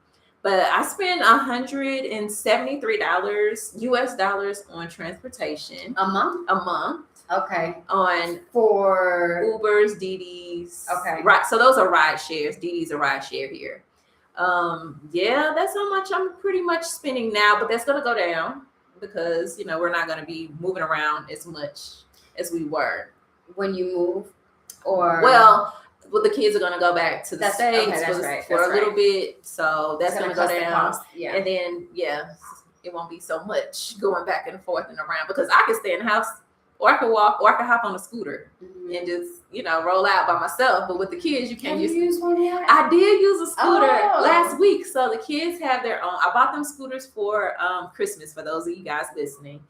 But I spend $173 US dollars on transportation a month. Okay. For Ubers, DDs. Okay. Right. So those are ride shares. DDs are ride share here. Yeah, that's how much I'm pretty much spending now, but that's gonna go down because we're not gonna be moving around as much as we were. When you move, or the kids are going to go back to the States for a little bit. So that's going to go down. Yeah. And then, it won't be so much going back and forth and around because I can stay in the house or I can walk or I can hop on a scooter and just, roll out by myself. But with the kids, you can't use one yet? I did use a scooter last week. So the kids have their own. I bought them scooters for Christmas for those of you guys listening.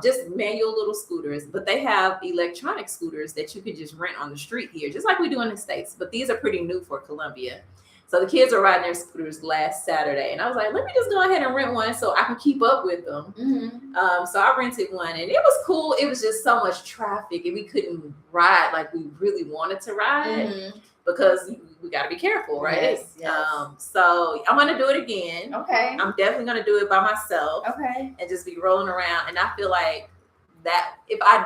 Just manual little scooters, but they have electronic scooters that you can just rent on the street here, just like we do in the States. But these are pretty new for Colombia. So the kids are riding their scooters last Saturday, and I was like, let me just go ahead and rent one so I can keep up with them. So I rented one, and it was cool. It was just so much traffic, and we couldn't ride like we really wanted to ride because we got to be careful, right? Yes. So I'm going to do it again. Okay. I'm definitely going to do it by myself. Okay. And just be rolling around. And I feel like that if I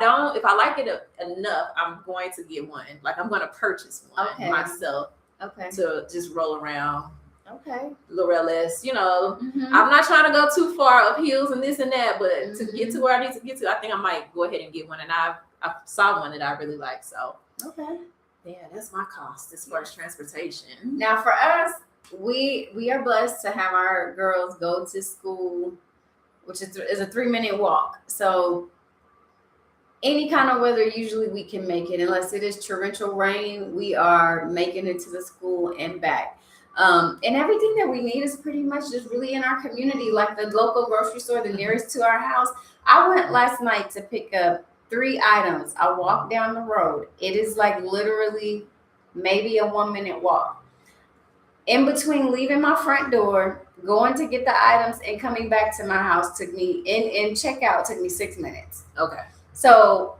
like it enough, I'm going to get one. Like I'm going to purchase one myself. Okay. To just roll around. Okay. A little less, I'm not trying to go too far up hills and this and that, but to get to where I need to get to, I think I might go ahead and get one. And I saw one that I really like. So okay. Yeah, that's my cost as far as transportation. Now for us, we are blessed to have our girls go to school, which is a 3-minute walk. So any kind of weather, usually we can make it. Unless it is torrential rain, we are making it to the school and back. And everything that we need is pretty much just really in our community, like the local grocery store, the nearest to our house. I went last night to pick up 3 items. I walked down the road. It is like literally maybe a 1-minute walk. In between leaving my front door, going to get the items, and coming back to my house took me in checkout took me 6 minutes. Okay. So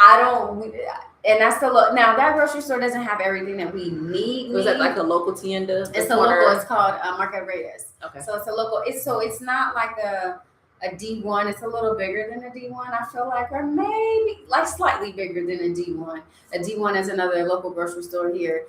and that's the look. Now that grocery store doesn't have everything that we need. Was that like a local tienda? It's a local. It's called Market Reyes. Okay. So it's a local. It's not like a D1. It's a little bigger than a D1, I feel like, or maybe like slightly bigger than a D1. A D1 is another local grocery store here.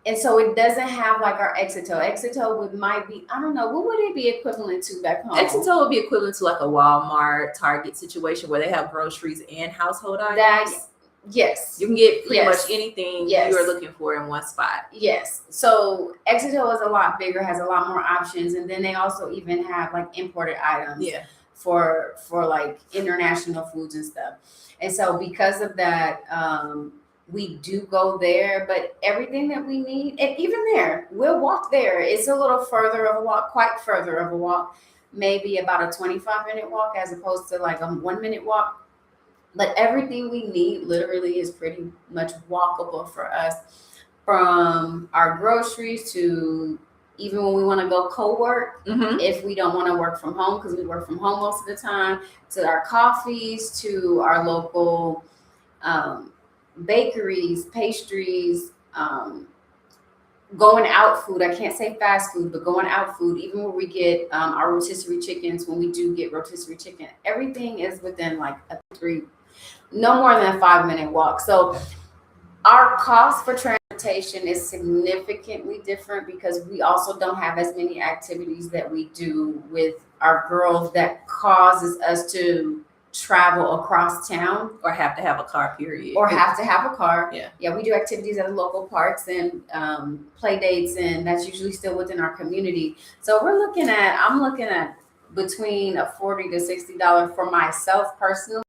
And so it doesn't have like our Exito. Exito might be, I don't know, what would it be equivalent to back home? Exito would be equivalent to like a Walmart, Target situation where they have groceries and household items. Yes. You can get pretty much anything you are looking for in one spot. Yes. So Exito is a lot bigger, has a lot more options. And then they also even have like imported items for like international foods and stuff. And so because of that, we do go there, but everything that we need, and even there, we'll walk there. It's a little further of a walk, quite further of a walk, maybe about a 25-minute walk as opposed to like a 1-minute walk. But everything we need literally is pretty much walkable for us, from our groceries to even when we want to go co-work, if we don't want to work from home, because we work from home most of the time, to our coffees, to our local bakeries, pastries, going out food. I can't say fast food, but going out food, even when we get our rotisserie chickens, when we do get rotisserie chicken, everything is within like no more than a 5-minute walk. So our cost for transportation transportation is significantly different because we also don't have as many activities that we do with our girls that causes us to travel across town or have to have a car, period. or have to have a car. Yeah. We do activities at the local parks and play dates, and that's usually still within our community. So I'm looking at between a $40 to $60 for myself personally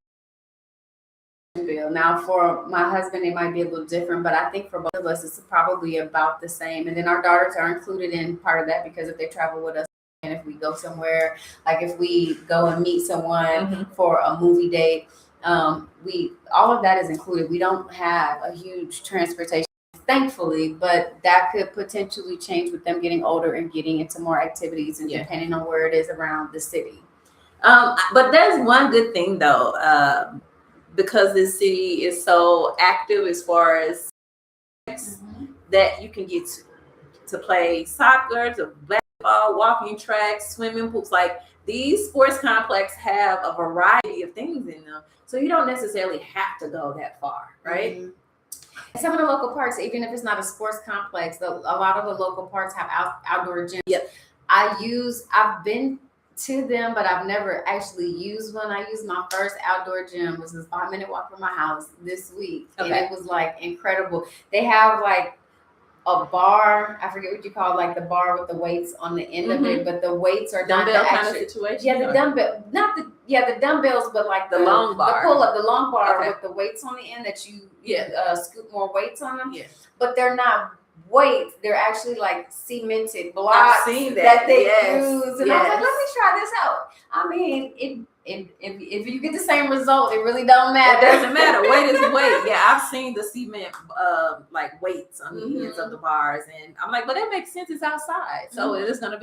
bill. Now for my husband, it might be a little different, but I think for both of us, it's probably about the same. And then our daughters are included in part of that because if they travel with us, and if we go somewhere, like if we go and meet someone for a movie date, all of that is included. We don't have a huge transportation, thankfully, but that could potentially change with them getting older and getting into more activities and depending on where it is around the city. But there's one good thing though, because this city is so active as far as that you can get to play soccer, to basketball, walking tracks, swimming pools. Like these sports complexes have a variety of things in them, so you don't necessarily have to go that far, right? Some of the local parks, even if it's not a sports complex, a lot of the local parks have outdoor gyms. I've been to them, but I've never actually used one. I used my first outdoor gym, which was a 5-minute walk from my house this week. And it was like incredible. They have like a bar, I forget what you call it, like the bar with the weights on the end of it, but the weights are dumbbell not the kind of situation. Yeah, the dumbbell, not the dumbbells, but like the long bar, the pull up, the long bar with the weights on the end that you scoop more weights on them. Yeah, but they're not weights; they're actually like cemented blocks that they use. And I was like, let me try this out. I mean, if you get the same result, it really don't matter. It doesn't matter. Weight is weight. Yeah, I've seen the cement like weights on the ends of the bars, and I'm like, but that makes sense. It's outside, so it's not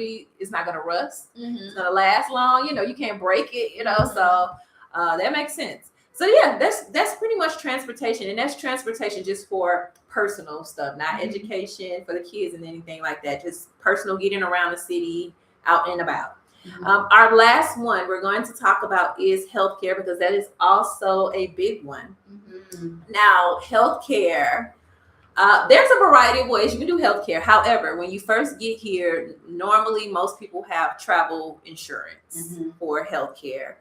gonna rust. It's gonna last long. You can't break it. So that makes sense. So yeah, that's pretty much transportation, and that's transportation just for personal stuff, not education for the kids and anything like that. Just personal getting around the city, out and about. Our last one we're going to talk about is healthcare, because that is also a big one. Now, healthcare, there's a variety of ways you can do healthcare. However, when you first get here, normally most people have travel insurance for healthcare.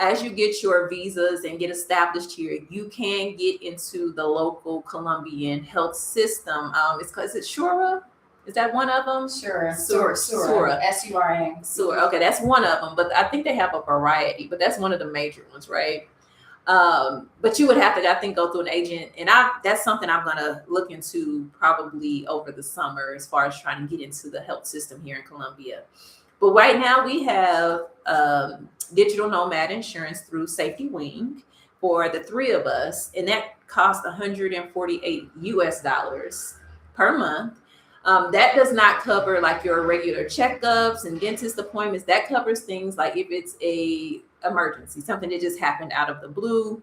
As you get your visas and get established here, you can get into the local Colombian health system. Is it Shura? Is that one of them? Sure. Sura. Sura. Sura. Okay, that's one of them. But I think they have a variety. But that's one of the major ones, right? But you would have to, I think, go through an agent. And that's something I'm going to look into probably over the summer as far as trying to get into the health system here in Colombia. But right now we have digital nomad insurance through Safety Wing for the three of us. And that costs $148 per month. That does not cover like your regular checkups and dentist appointments. That covers things like if it's a emergency, something that just happened out of the blue.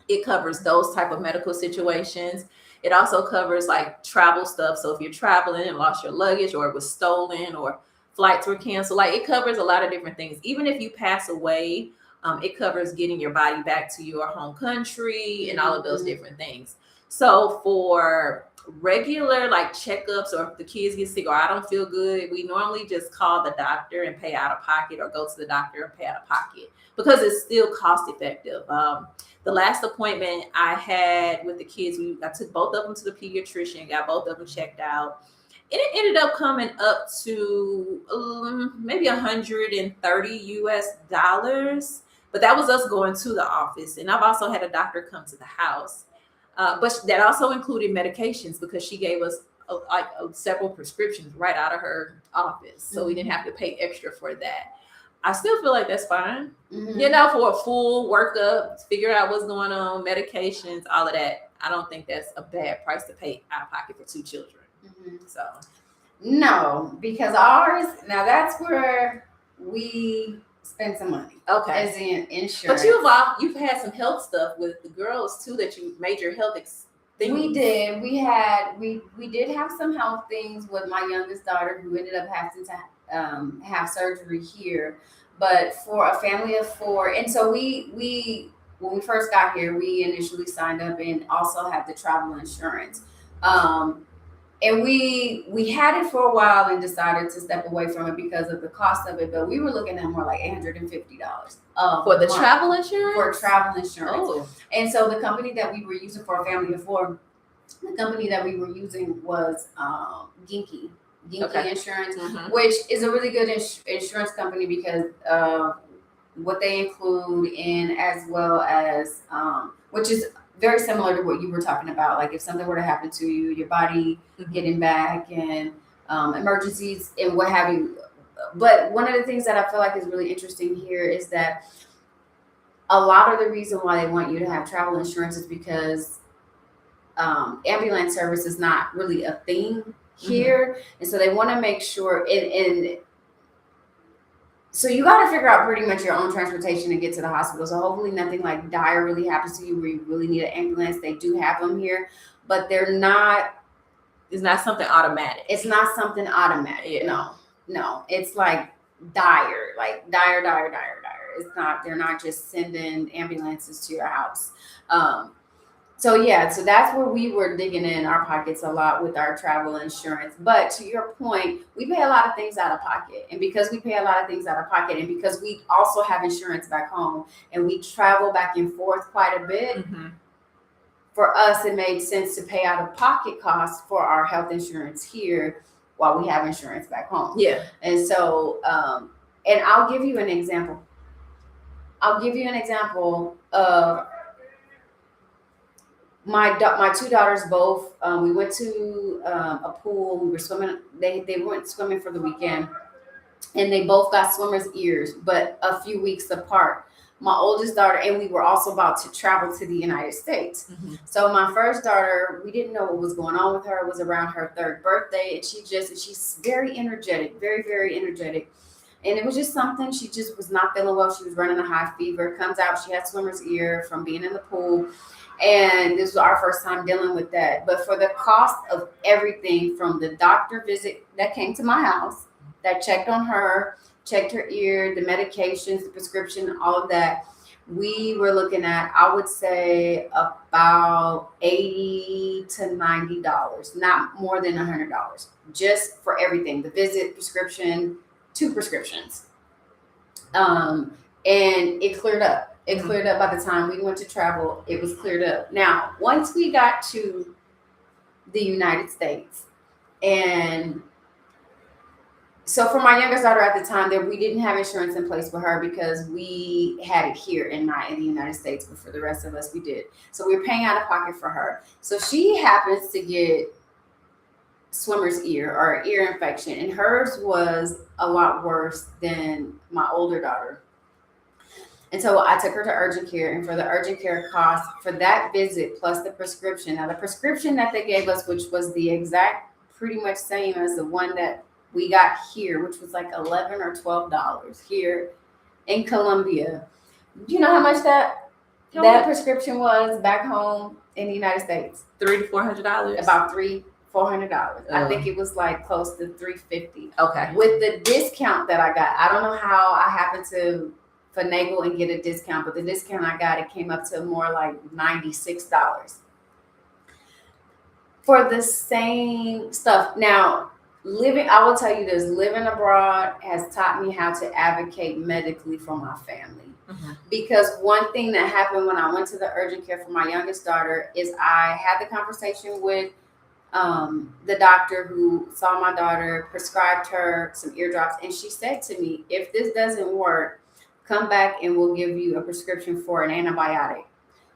It covers those type of medical situations. It also covers like travel stuff. So if you're traveling and lost your luggage, or it was stolen, or flights were canceled, like it covers a lot of different things. Even if you pass away, it covers getting your body back to your home country and all of those different things. So for regular like checkups, or if the kids get sick or I don't feel good, we normally just call the doctor and pay out of pocket, or go to the doctor and pay out of pocket, because it's still cost effective. The last appointment I had with the kids, I took both of them to the pediatrician, got both of them checked out. And it ended up coming up to maybe $130. But that was us going to the office. And I've also had a doctor come to the house. But that also included medications, because she gave us several prescriptions right out of her office. So we didn't have to pay extra for that. I still feel like that's fine. For a full workup, figure out what's going on, medications, all of that. I don't think that's a bad price to pay out of pocket for 2 children. So no, because ours, now that's where we spend some money. Okay. As in insurance. But you've had some health stuff with the girls too, that you made your health things. We did. We did have some health things with my youngest daughter, who ended up having to have surgery here. But for a family of 4, and so we when we first got here, we initially signed up and also had the travel insurance. And we had it for a while and decided to step away from it because of the cost of it. But we were looking at more like $850 for the travel insurance. For travel insurance. Oh. And so the company that we were using for a family of four, the company that we were using was Ginky Insurance, which is a really good insurance company because what they include in, as well as which is very similar to what you were talking about. Like if something were to happen to you, your body getting back, and emergencies and what have you. But one of the things that I feel like is really interesting here is that a lot of the reason why they want you to have travel insurance is because ambulance service is not really a thing here. And so they want to make sure and so you got to figure out pretty much your own transportation to get to the hospital. So hopefully nothing like dire really happens to you where you really need an ambulance. They do have them here, but they're not. It's not something automatic. It's not something automatic. Yeah. No. It's like dire. It's not. They're not just sending ambulances to your house. So that's where we were digging in our pockets a lot with our travel insurance. But to your point, we pay a lot of things out of pocket. And because we pay a lot of things out of pocket, and because we also have insurance back home and we travel back and forth quite a bit, for us, it made sense to pay out of pocket costs for our health insurance here while we have insurance back home. Yeah. And so, and I'll give you an example. Of my two daughters both. We went to a pool. We were swimming. They went swimming for the weekend, and they both got swimmer's ears, but a few weeks apart. My oldest daughter, and we were also about to travel to the United States. So my first daughter, we didn't know what was going on with her. It was around her third birthday, and she's very energetic, very, very energetic. And it was just something, she just was not feeling well. She was running a high fever. Comes out, she had swimmer's ear from being in the pool. And this was our first time dealing with that. But for the cost of everything, from the doctor visit that came to my house, that checked on her, checked her ear, the medications, the prescription, all of that, we were looking at, I would say, about $80 to $90, not more than $100, just for everything. The visit, prescription, 2 prescriptions. And it cleared up. It cleared up by the time we went to travel. It was cleared up. Now, once we got to the United States, and so for my youngest daughter at the time, that we didn't have insurance in place for her because we had it here and not in the United States, but for the rest of us, we did. So we were paying out of pocket for her. So she happens to get swimmer's ear or ear infection, and hers was a lot worse than my older daughter. And so I took her to urgent care, and for the urgent care cost for that visit plus the prescription. Now the prescription that they gave us, which was the exact pretty much same as the one that we got here, which was like $11 or $12 here in Colombia. Do you know how much that prescription was back home in the United States? $300 to $400. About $400. I think it was like close to $350. Okay. With the discount that I got, I don't know how I happened to finagle and get a discount, but the discount I got, it came up to more like $96 for the same stuff. Now, I will tell you this, living abroad has taught me how to advocate medically for my family. Because one thing that happened when I went to the urgent care for my youngest daughter is I had the conversation with the doctor who saw my daughter, prescribed her some eardrops, and she said to me, if this doesn't work, come back and we'll give you a prescription for an antibiotic.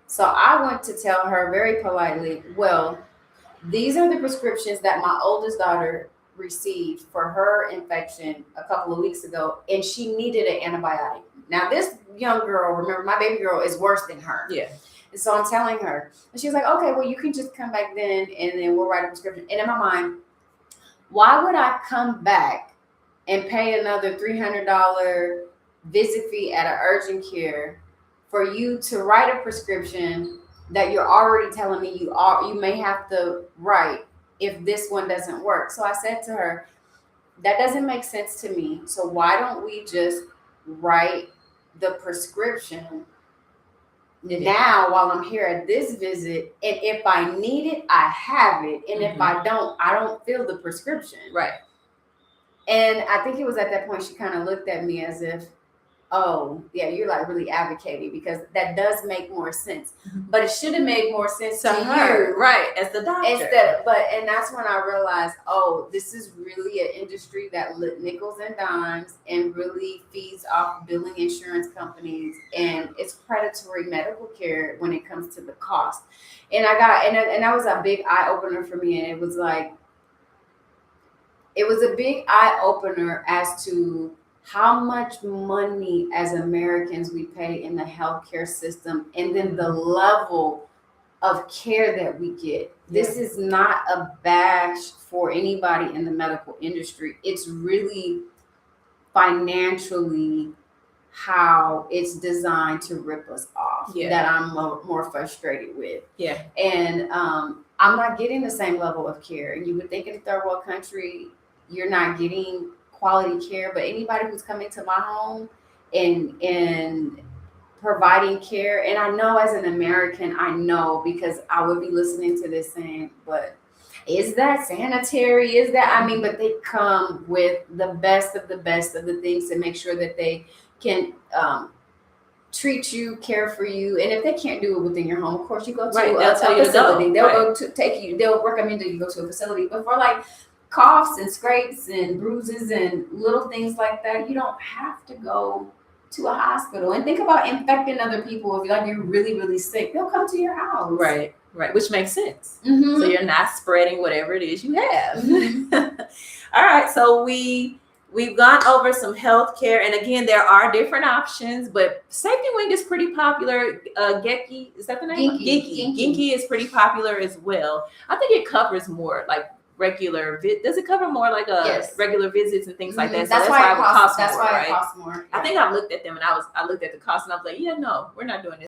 So I went to tell her very politely, well, these are the prescriptions that my oldest daughter received for her infection a couple of weeks ago, and she needed an antibiotic. Now this young girl, remember, my baby girl is worse than her. Yeah. And so I'm telling her, and she's like, okay, well, you can just come back then, and then we'll write a prescription. And in my mind, why would I come back and pay another $300 visit fee at an urgent care for you to write a prescription that you're already telling me you may have to write if this one doesn't work? So I said to her, that doesn't make sense to me. So why don't we just write the prescription Now, while I'm here at this visit, and if I need it, I have it. And if I don't fill the prescription. Right. And I think it was at that point she kind of looked at me as if, oh, yeah, you're like really advocating, because that does make more sense. But it should have made more sense to her, you. right, as the doctor. And that's when I realized, oh, this is really an industry that nickels and dimes and really feeds off billing insurance companies, and it's predatory medical care when it comes to the cost. And that was a big eye opener for me. And it was a big eye opener as to how much money as Americans we pay in the healthcare system, and then the level of care that we get. This is not a bash for anybody in the medical industry. It's really financially how it's designed to rip us off that I'm more frustrated with. Yeah. And I'm not getting the same level of care. And you would think in a third world country, you're not getting quality care, but anybody who's coming to my home and providing care, and I know as an American, I know, because I would be listening to this saying, but is that sanitary? But they come with the best of the things to make sure that they can treat you, care for you. And if they can't do it within your home, of course you go to a facility. They'll go to take you, they'll recommend that you go to a facility. But for like coughs and scrapes and bruises and little things like that, you don't have to go to a hospital. And think about infecting other people. If you're really, really sick, they'll come to your house. Right, which makes sense. So you're not spreading whatever it is you have. All right, so we've gone over some healthcare, and again, there are different options, but Safety Wing is pretty popular. Geki, is that the name? Ginky is pretty popular as well. I think it covers more like regular does it cover more like regular visits and things like that? So that's why it costs more. I think I looked at them and I looked at the cost and I was like, yeah, no, we're not doing this.